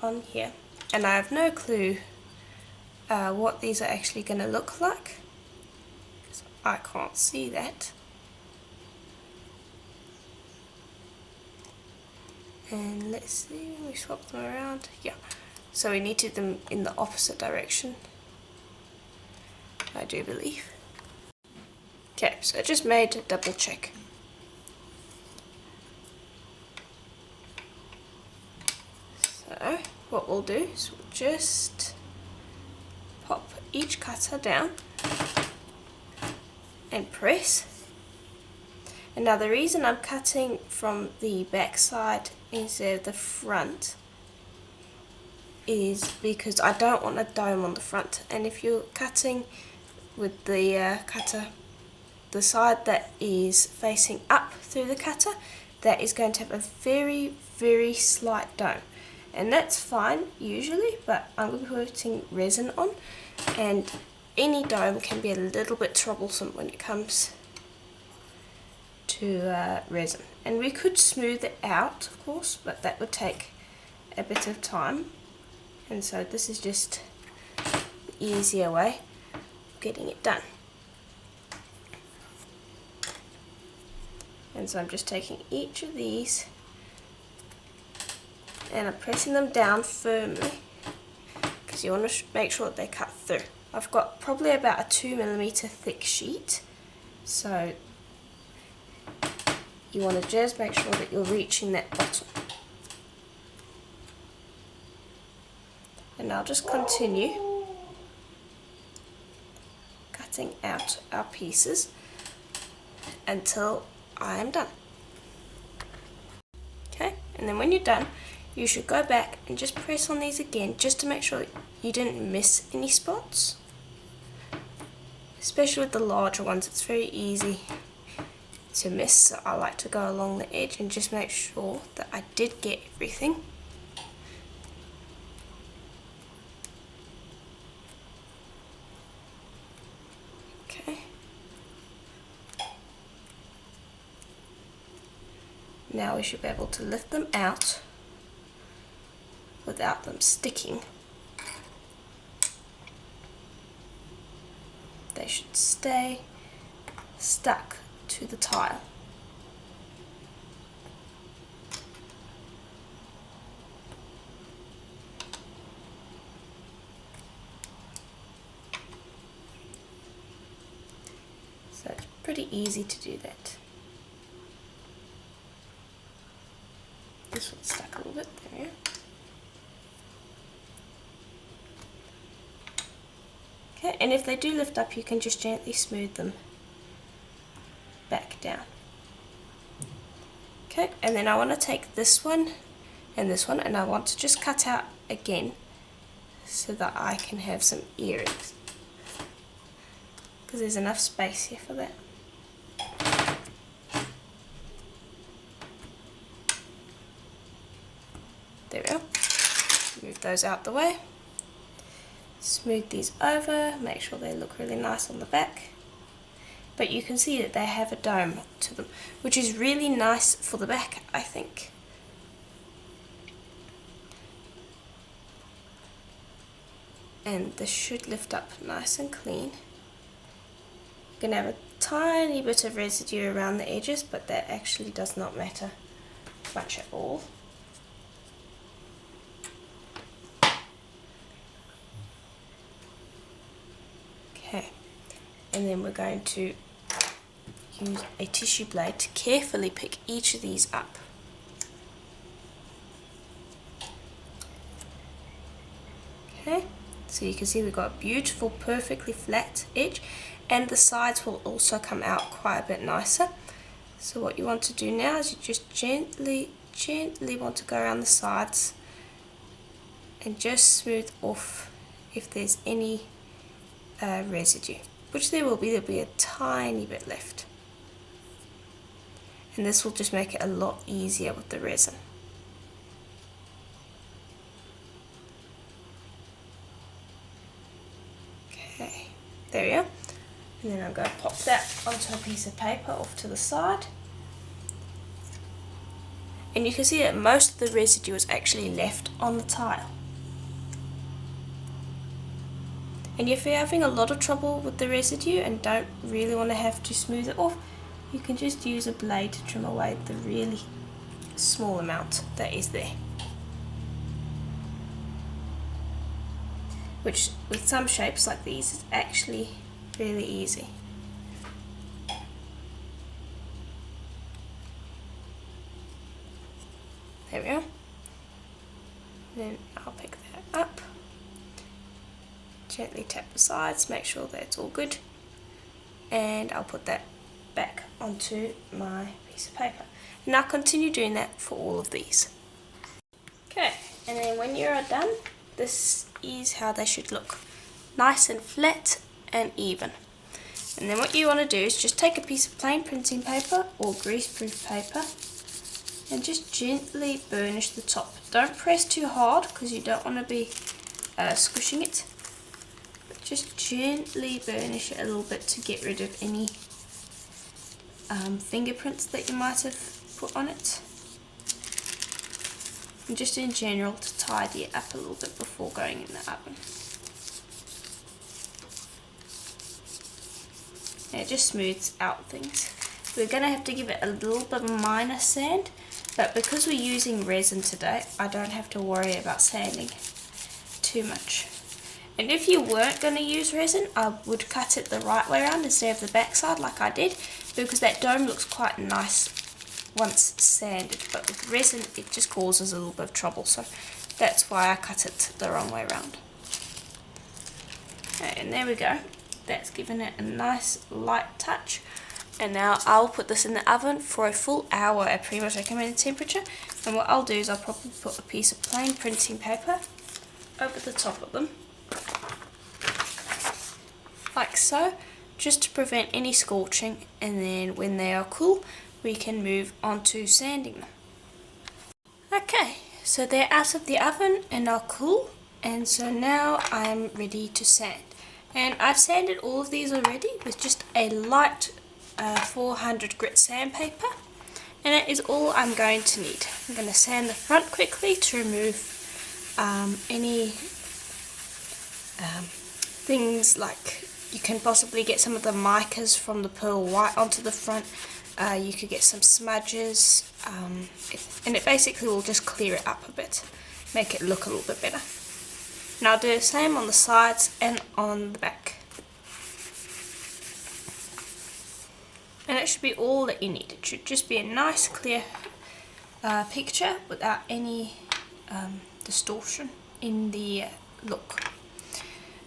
on here. And I have no clue what these are actually going to look like, because I can't see that. And let's see, we swap them around. Yeah, so we need to do them in the opposite direction, I do believe. Okay, so I just made a double check. So what we'll do is we'll just pop each cutter down and press. And now the reason I'm cutting from the back side instead of the front is because I don't want a dome on the front, and if you're cutting with the cutter the side that is facing up through the cutter, that is going to have a very, very slight dome. And that's fine usually, but I'm going to be putting resin on, and any dome can be a little bit troublesome when it comes to resin. And we could smooth it out, of course, but that would take a bit of time. And so this is just the easier way of getting it done. And so I'm just taking each of these and I'm pressing them down firmly, because you want to make sure that they cut through. I've got probably about a 2mm thick sheet, so you want to just make sure that you're reaching that bottom. And I'll just continue cutting out our pieces until I am done. Okay, and then when you're done, you should go back and just press on these again, just to make sure you didn't miss any spots. Especially with the larger ones, it's very easy to miss, so I like to go along the edge and just make sure that I did get everything. Okay. Now we should be able to lift them out without them sticking. They should stay stuck to the tile. So it's pretty easy to do that. This one's stuck a little bit there. Okay, and if they do lift up, you can just gently smooth them back down. Okay, and then I want to take this one, and I want to just cut out again so that I can have some earrings, because there's enough space here for that. There we go. Move those out the way. Smooth these over, make sure they look really nice on the back. But you can see that they have a dome to them, which is really nice for the back, I think. And this should lift up nice and clean. You're going to have a tiny bit of residue around the edges, but that actually does not matter much at all. Okay, and then we're going to use a tissue blade to carefully pick each of these up. Okay, so you can see we've got a beautiful, perfectly flat edge, and the sides will also come out quite a bit nicer. So what you want to do now is you just gently want to go around the sides and just smooth off if there's any residue, which there will be. There'll be a tiny bit left, and this will just make it a lot easier with the resin. Okay, there we go. And then I'm going to pop that onto a piece of paper off to the side, and you can see that most of the residue is actually left on the tile. And if you're having a lot of trouble with the residue and don't really want to have to smooth it off, you can just use a blade to trim away the really small amount that is there. Which, with some shapes like these, is actually really easy. There we go. Then I'll pick that up. Gently tap the sides, make sure that it's all good, and I'll put that back onto my piece of paper. And I'll continue doing that for all of these. Okay, and then when you're done, this is how they should look. Nice and flat and even. And then what you want to do is just take a piece of plain printing paper or greaseproof paper and just gently burnish the top. Don't press too hard because you don't want to be squishing it. But just gently burnish it a little bit to get rid of any fingerprints that you might have put on it. And just in general to tidy it up a little bit before going in the oven. And it just smooths out things. We're going to have to give it a little bit of minor sand, but because we're using resin today, I don't have to worry about sanding too much. And if you weren't going to use resin, I would cut it the right way around instead of the back side like I did, because that dome looks quite nice once sanded, but with resin it just causes a little bit of trouble, so that's why I cut it the wrong way around. Okay, and there we go. That's given it a nice light touch. And now I'll put this in the oven for a full hour at pretty much recommended temperature. And what I'll do is I'll probably put a piece of plain printing paper over the top of them, like so, just to prevent any scorching, and then when they are cool we can move on to sanding them. Okay, so they're out of the oven and are cool, and so now I'm ready to sand. And I've sanded all of these already with just a light 400 grit sandpaper, and that is all I'm going to need. I'm going to sand the front quickly to remove any things like you can possibly get some of the micas from the pearl white onto the front. You could get some smudges, and it basically will just clear it up a bit, make it look a little bit better. And I'll do the same on the sides and on the back. And it should be all that you need. It should just be a nice clear picture without any distortion in the look.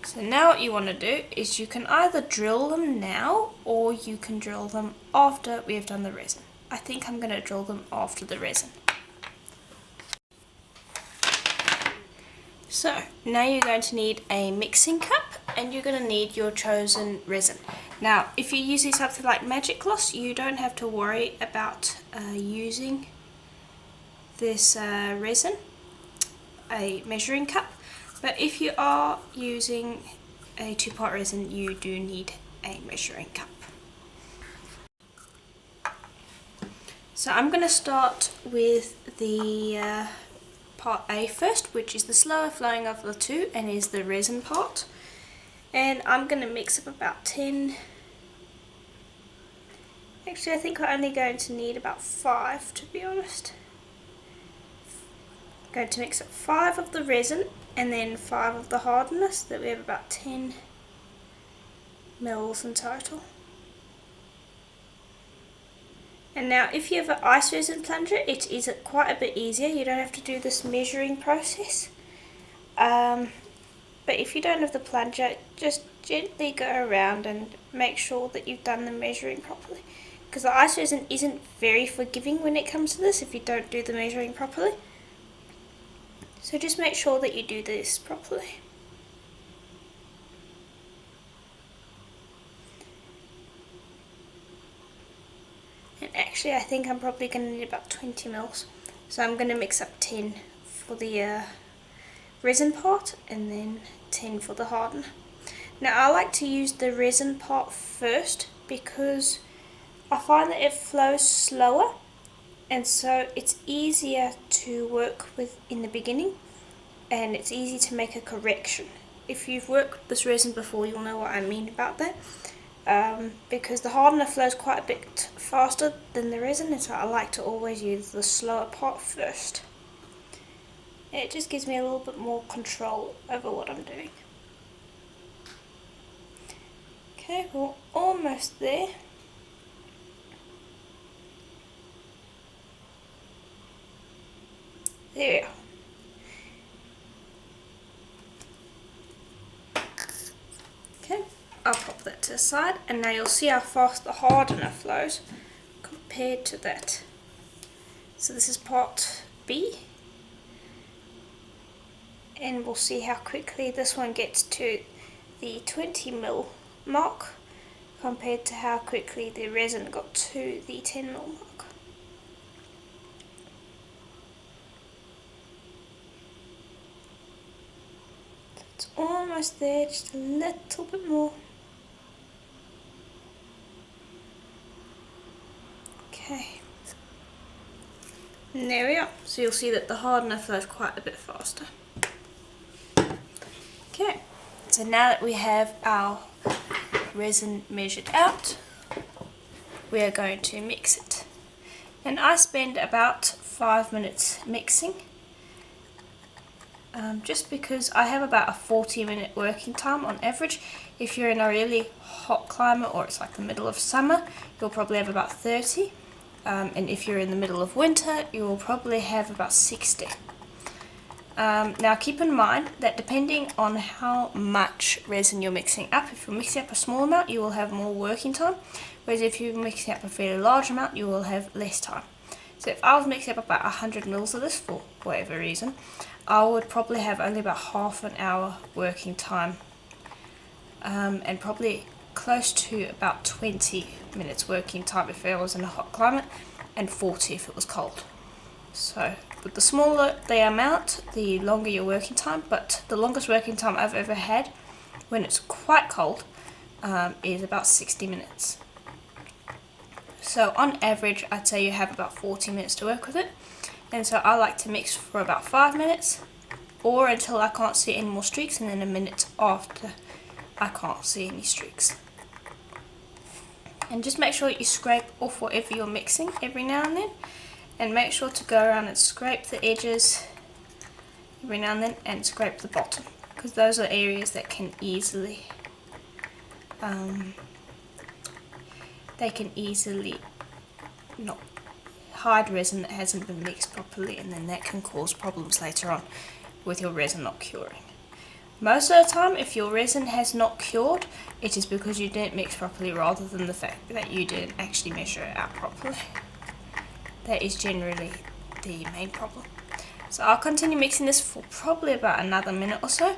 So now what you want to do is you can either drill them now or you can drill them after we have done the resin. I think I'm going to drill them after the resin. So now you're going to need a mixing cup and you're going to need your chosen resin. Now if you're using something like magic gloss, you don't have to worry about using this resin, a measuring cup. But if you are using a 2-part resin, you do need a measuring cup. So I'm going to start with the part A first, which is the slower flowing of the two and is the resin part. And I'm going to mix up about 10. Actually, I think we're only going to need about 5, to be honest. I'm going to mix up 5 of the resin and then 5 of the hardness, so that we have about 10 mils in total. And now if you have an ice resin plunger, it is quite a bit easier. You don't have to do this measuring process. But if you don't have the plunger, just gently go around and make sure that you've done the measuring properly. Because the ice resin isn't very forgiving when it comes to this if you don't do the measuring properly. So just make sure that you do this properly. And actually I think I'm probably going to need about 20 mils. So I'm going to mix up 10 for the resin part and then 10 for the hardener. Now I like to use the resin part first because I find that it flows slower, and so it's easier to work with in the beginning and it's easy to make a correction. If you've worked with this resin before, you'll know what I mean about that. Because the hardener flows quite a bit faster than the resin, and so I like to always use the slower part first. It just gives me a little bit more control over what I'm doing. Okay, we're almost there. There we are. Okay, I'll pop that to the side, and now you'll see how fast the hardener flows compared to that. So this is part B, and we'll see how quickly this one gets to the 20 mil mark compared to how quickly the resin got to the 10 mil mark. So it's almost there, just a little bit more. Okay. And there we are. So you'll see that the hardener flows quite a bit faster. Okay. So now that we have our resin measured out, we are going to mix it. And I spend about 5 minutes mixing, just because I have about a 40-minute working time on average. If you're in a really hot climate or it's like the middle of summer, you'll probably have about 30. And if you're in the middle of winter, you will probably have about 60. Now keep in mind that depending on how much resin you're mixing up, if you're mixing up a small amount, you will have more working time, whereas if you're mixing up a fairly large amount, you will have less time. So if I was mixing up about 100 mils of this for whatever reason, I would probably have only about half an hour working time, and probably close to about 20 minutes working time if I was in a hot climate, and 40 if it was cold. So with the smaller the amount, the longer your working time, but the longest working time I've ever had when it's quite cold is about 60 minutes. So on average, I'd say you have about 40 minutes to work with it, and so I like to mix for about 5 minutes, or until I can't see any more streaks, and then a minute after I can't see any streaks. And just make sure you scrape off whatever you're mixing every now and then, and make sure to go around and scrape the edges every now and then, and scrape the bottom, because those are areas that can easily not hide resin that hasn't been mixed properly, and then that can cause problems later on with your resin not curing. Most of the time, if your resin has not cured, it is because you didn't mix properly rather than the fact that you didn't actually measure it out properly. That is generally the main problem. So I'll continue mixing this for probably about another minute or so,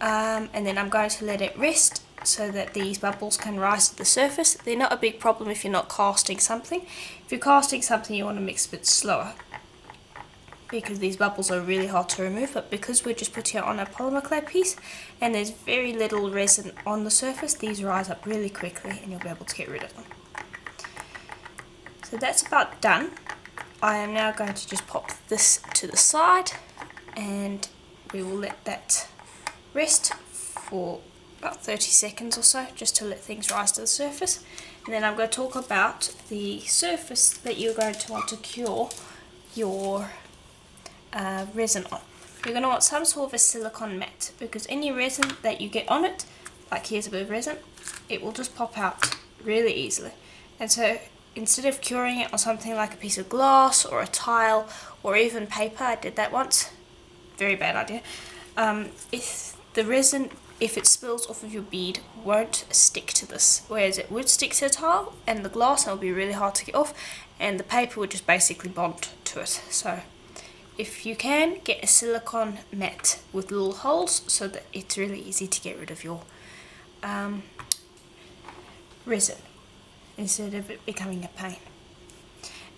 and then I'm going to let it rest so that these bubbles can rise to the surface. They're not a big problem if you're not casting something. If you're casting something, you want to mix a bit slower, because these bubbles are really hard to remove, but because we're just putting it on a polymer clay piece and there's very little resin on the surface, these rise up really quickly and you'll be able to get rid of them. So that's about done. I am now going to just pop this to the side, and we will let that rest for about 30 seconds or so, just to let things rise to the surface. And then I'm going to talk about the surface that you're going to want to cure your resin on. You're going to want some sort of a silicone mat, because any resin that you get on it, like here's a bit of resin, it will just pop out really easily. And so instead of curing it on something like a piece of glass or a tile or even paper, I did that once, very bad idea, if the resin, if it spills off of your bead, won't stick to this, whereas it would stick to the tile and the glass, and it will be really hard to get off, and the paper would just basically bond to it. So if you can, get a silicone mat with little holes so that it's really easy to get rid of your resin instead of it becoming a pain.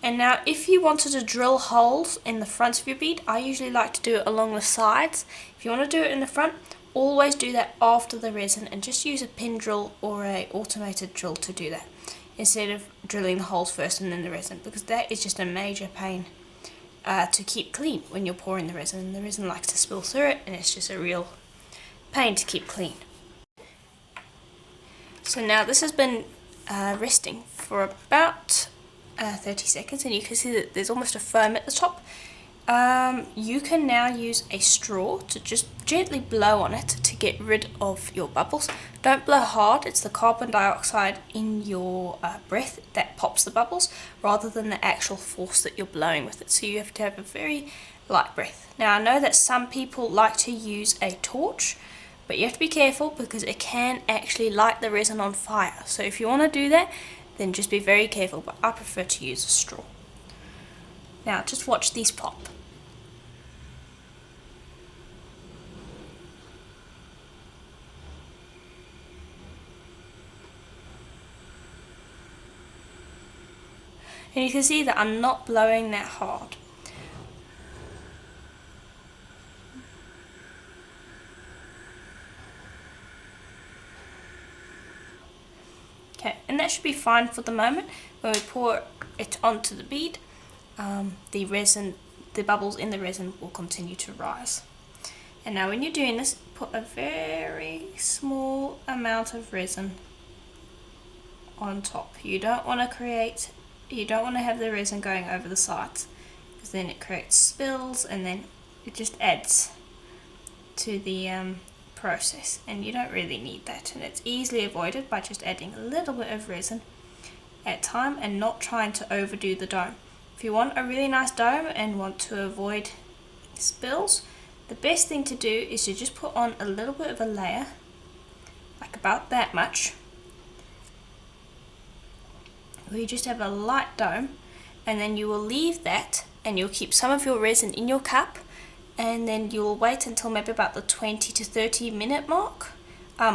And now if you wanted to drill holes in the front of your bead, I usually like to do it along the sides. If you want to do it in the front, always do that after the resin, and just use a pin drill or a automated drill to do that, instead of drilling the holes first and then the resin, because that is just a major pain to keep clean when you're pouring the resin. The resin likes to spill through it, and it's just a real pain to keep clean. So now this has been resting for about 30 seconds, and you can see that there's almost a foam at the top. You can now use a straw to just gently blow on it to get rid of your bubbles. Don't blow hard, it's the carbon dioxide in your breath that pops the bubbles, rather than the actual force that you're blowing with it. So you have to have a very light breath. Now I know that some people like to use a torch, but you have to be careful because it can actually light the resin on fire. So if you want to do that, then just be very careful, but I prefer to use a straw. Now just watch these pop. And you can see that I'm not blowing that hard. Okay, and that should be fine for the moment. When we pour it onto the bead, the resin, the bubbles in the resin will continue to rise. And now when you're doing this, put a very small amount of resin on top. You don't want to have the resin going over the sides, because then it creates spills and then it just adds to the process, and you don't really need that, and it's easily avoided by just adding a little bit of resin at a time and not trying to overdo the dome. If you want a really nice dome and want to avoid spills, the best thing to do is to just put on a little bit of a layer, like about that much, where you just have a light dome, and then you will leave that and you'll keep some of your resin in your cup, and then you'll wait until maybe about the 20 to 30 minute mark,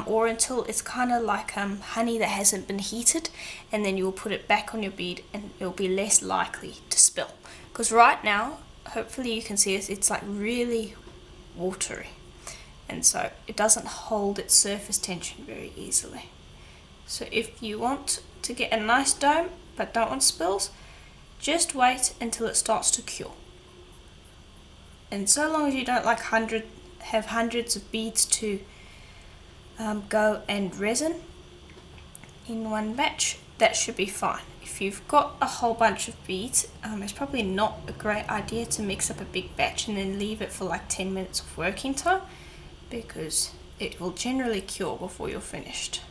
or until it's kind of like honey that hasn't been heated, and then you'll put it back on your bead and it'll be less likely to spill. Because right now, hopefully you can see this, it's like really watery, and so it doesn't hold its surface tension very easily. So if you want to get a nice dome but don't want spills, just wait until it starts to cure. And so long as you don't have hundreds of beads to go and resin in one batch, that should be fine. If you've got a whole bunch of beads, it's probably not a great idea to mix up a big batch and then leave it for like 10 minutes of working time, because it will generally cure before you're finished.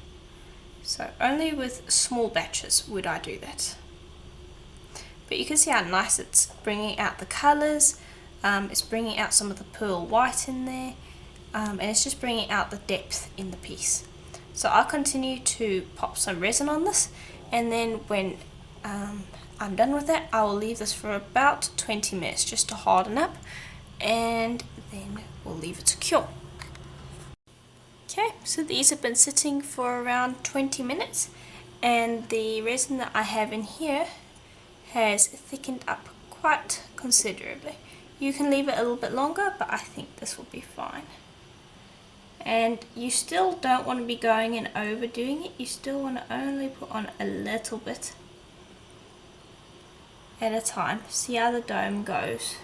So only with small batches would I do that. But you can see how nice it's bringing out the colours. It's bringing out some of the pearl white in there, and it's just bringing out the depth in the piece. So I'll continue to pop some resin on this, and then when I'm done with that, I will leave this for about 20 minutes just to harden up, and then we'll leave it to cure. Okay, so these have been sitting for around 20 minutes, and the resin that I have in here has thickened up quite considerably. You can leave it a little bit longer, but I think this will be fine. And you still don't want to be going and overdoing it. You still want to only put on a little bit at a time. See how the dome goes,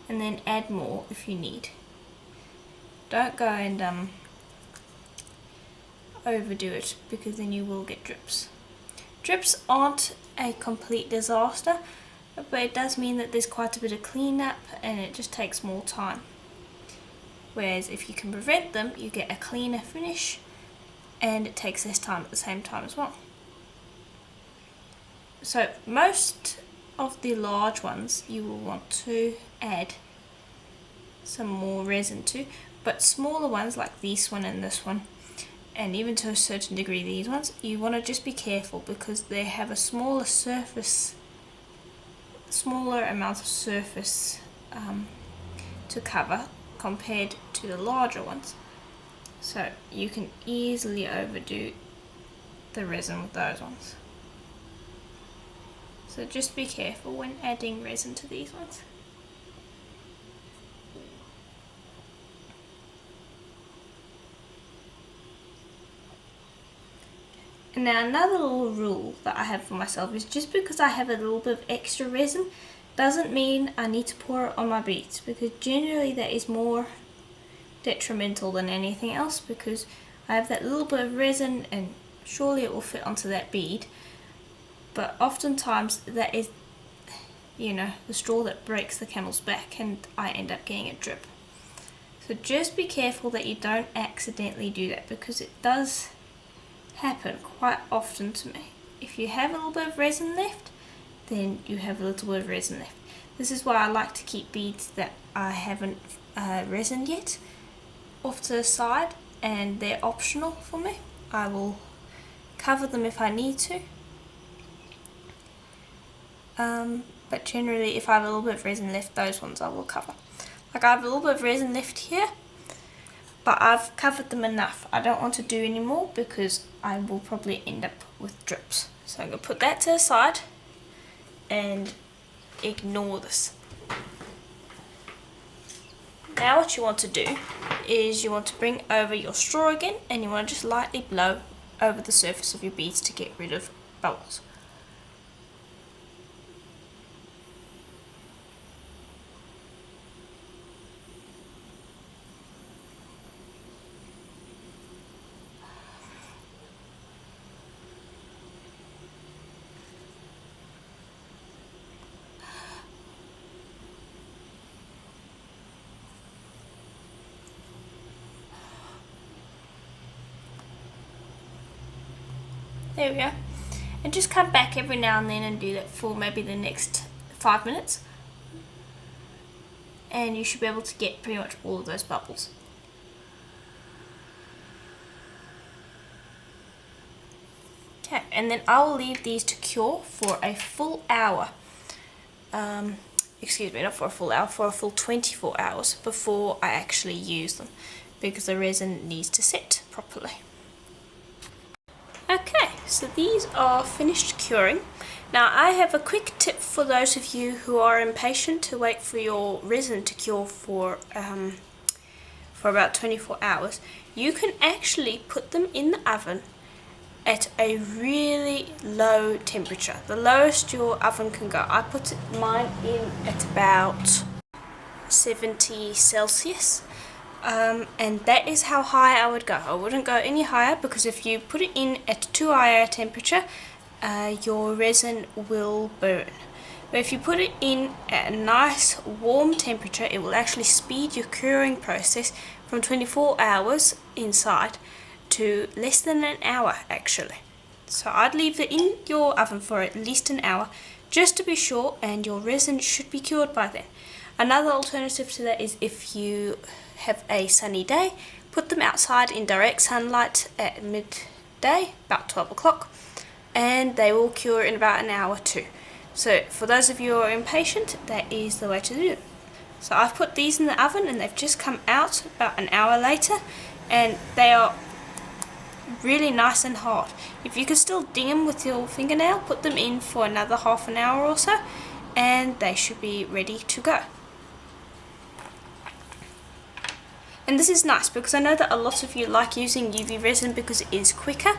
and then add more if you need. Don't go and overdo it, because then you will get drips. Drips aren't a complete disaster, but it does mean that there's quite a bit of cleanup and it just takes more time. Whereas if you can prevent them, you get a cleaner finish and it takes less time at the same time as well. So most of the large ones you will want to add some more resin to, but smaller ones like this one and this one, and even to a certain degree these ones, you want to just be careful because they have a smaller amount of surface to cover compared to the larger ones. So you can easily overdo the resin with those ones. So just be careful when adding resin to these ones. And now another little rule that I have for myself is just because I have a little bit of extra resin doesn't mean I need to pour it on my beads, because generally that is more detrimental than anything else, because I have that little bit of resin and surely it will fit onto that bead, but oftentimes that is, the straw that breaks the camel's back, and I end up getting a drip. So just be careful that you don't accidentally do that, because it does happen quite often to me. If you have a little bit of resin left, then you have a little bit of resin left. This is why I like to keep beads that I haven't resined yet off to the side, and they're optional for me. I will cover them if I need to, but generally if I have a little bit of resin left, those ones I will cover. Like I have a little bit of resin left here, but I've covered them enough. I don't want to do any more because I will probably end up with drips. So I'm going to put that to the side, and ignore this. Now what you want to do is you want to bring over your straw again, and you want to just lightly blow over the surface of your beads to get rid of bubbles. There we go. And just come back every now and then and do that for maybe the next 5 minutes. And you should be able to get pretty much all of those bubbles. Okay, and then I will leave these to cure for a full hour. Excuse me, not for a full hour, for a full 24 hours before I actually use them, because the resin needs to set properly. Okay, so these are finished curing. Now I have a quick tip for those of you who are impatient to wait for your resin to cure for about 24 hours. You can actually put them in the oven at a really low temperature, the lowest your oven can go. I put mine in at about 70 Celsius. And that is how high I would go. I wouldn't go any higher, because if you put it in at too high a temperature, your resin will burn. But if you put it in at a nice warm temperature, it will actually speed your curing process from 24 hours inside to less than an hour actually. So I'd leave it in your oven for at least an hour just to be sure, and your resin should be cured by then. Another alternative to that is if you have a sunny day, put them outside in direct sunlight at midday, about 12 o'clock, and they will cure in about an hour too. So for those of you who are impatient, that is the way to do it. So I've put these in the oven and they've just come out about an hour later, and they are really nice and hard. If you can still ding them with your fingernail, put them in for another half an hour or so, and they should be ready to go. And this is nice because I know that a lot of you like using UV resin because it is quicker,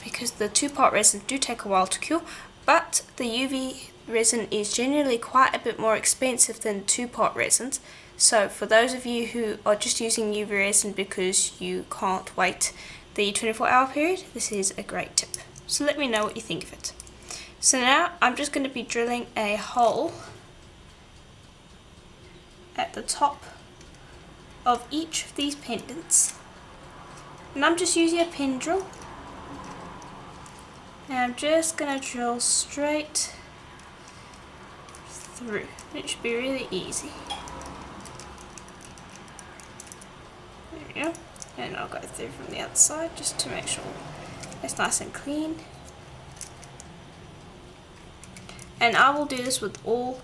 because the 2-part resin do take a while to cure, but the UV resin is generally quite a bit more expensive than 2-part resins. So for those of you who are just using UV resin because you can't wait the 24-hour period, this is a great tip. So let me know what you think of it. So now I'm just going to be drilling a hole at the top of each of these pendants, and I'm just using a pin drill, and I'm just going to drill straight through. It should be really easy. There we go, and I'll go through from the other side just to make sure it's nice and clean. And I will do this with all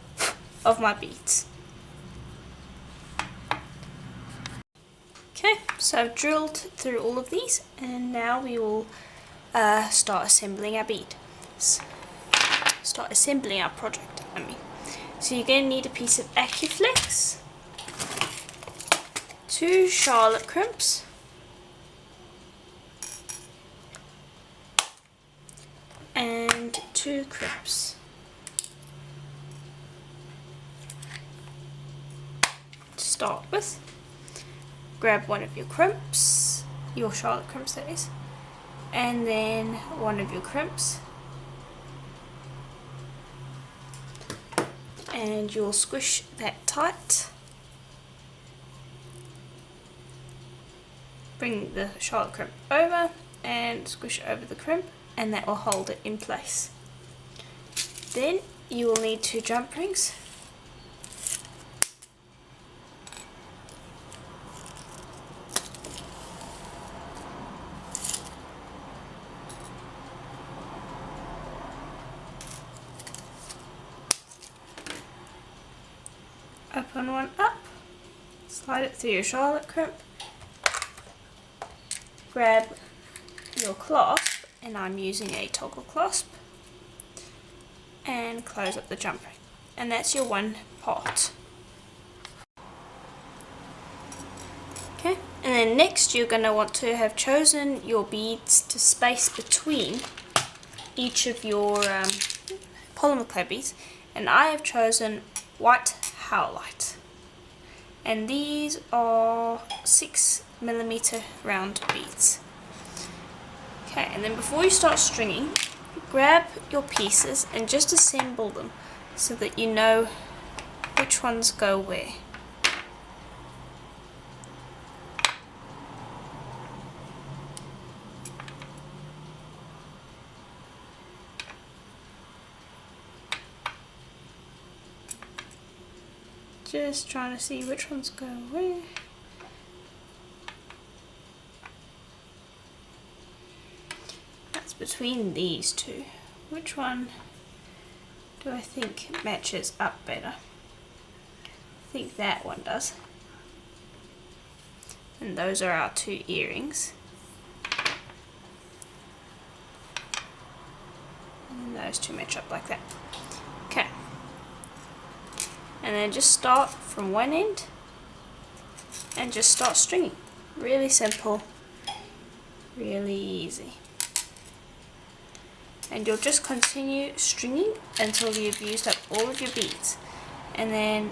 of my beads. Okay, so I've drilled through all of these, and now we will start assembling our beads. Start assembling our project, I mean. So you're going to need a piece of Acuflex, 2 charlotte crimps, and 2 crimps. To start with, grab one of your crimps, your charlotte crimps that is, and then one of your crimps, and you'll squish that tight. Bring the charlotte crimp over and squish over the crimp, and that will hold it in place. Then you will need 2 jump rings. Open one up, slide it through your charlotte crimp, grab your clasp, and I'm using a toggle clasp, and close up the jump ring. And that's your one part. Okay, and then next you're going to want to have chosen your beads to space between each of your polymer clay beads, and I have chosen white howlite, and these are 6mm round beads. Okay, and then before you start stringing, grab your pieces and just assemble them so that you know which ones go where. Just trying to see which ones go where. That's between these two. Which one do I think matches up better? I think that one does. And those are our two earrings. And those two match up like that. Okay. And then just start from one end and just start stringing. Really simple, really easy. And you'll just continue stringing until you've used up all of your beads. And then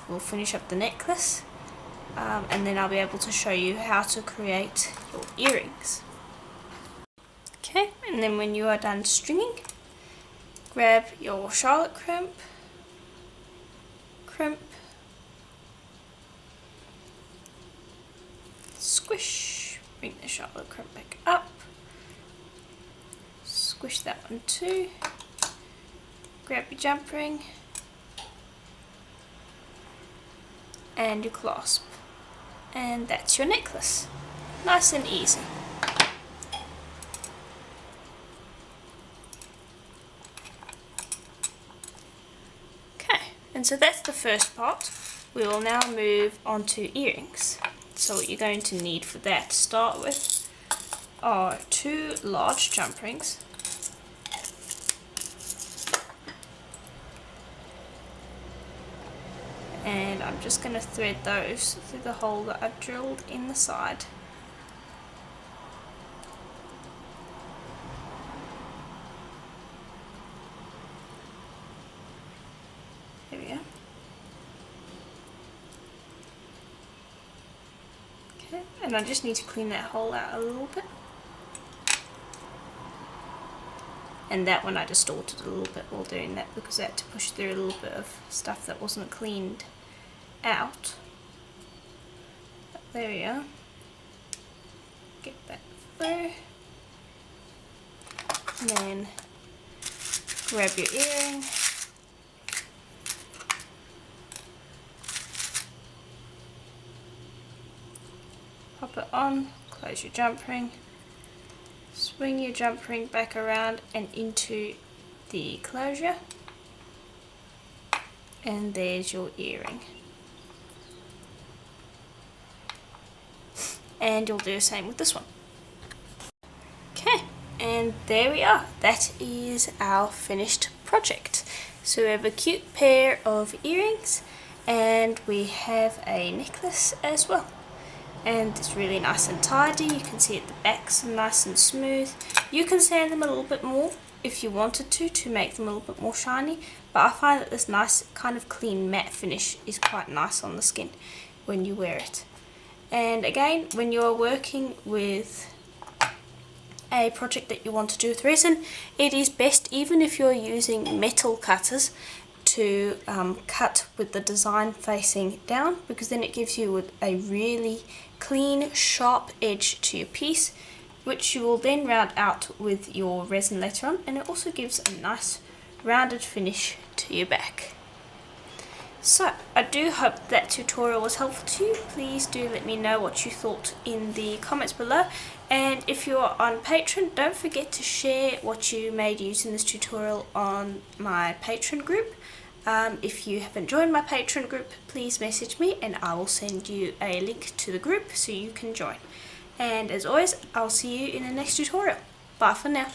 we'll finish up the necklace, and then I'll be able to show you how to create your earrings. Okay, and then when you are done stringing, grab your charlotte crimp, squish, bring the charlotte crimp back up, squish that one too, grab your jump ring and your clasp, and that's your necklace. Nice and easy. And so that's the first part. We will now move on to earrings. So what you're going to need for that to start with are 2 large jump rings. And I'm just going to thread those through the hole that I've drilled in the side. There we go. Okay, and I just need to clean that hole out a little bit. And that one I distorted a little bit while doing that because I had to push through a little bit of stuff that wasn't cleaned out. But there we are. Get that through. And then grab your earring. Pop it on, close your jump ring, swing your jump ring back around and into the closure, and there's your earring. And you'll do the same with this one. Okay, and there we are. That is our finished project. So we have a cute pair of earrings and we have a necklace as well. And it's really nice and tidy. You can see at the backs are nice and smooth. You can sand them a little bit more if you wanted to make them a little bit more shiny, but I find that this nice kind of clean matte finish is quite nice on the skin when you wear it. And again, when you're working with a project that you want to do with resin, it is best, even if you're using metal cutters, to cut with the design facing down, because then it gives you a really clean, sharp edge to your piece, which you will then round out with your resin later on, and it also gives a nice rounded finish to your back. So I do hope that tutorial was helpful to you. Please do let me know what you thought in the comments below, and if you're on Patreon, don't forget to share what you made using this tutorial on my Patreon group. If you haven't joined my Patreon group, please message me and I will send you a link to the group so you can join. And as always, I'll see you in the next tutorial. Bye for now.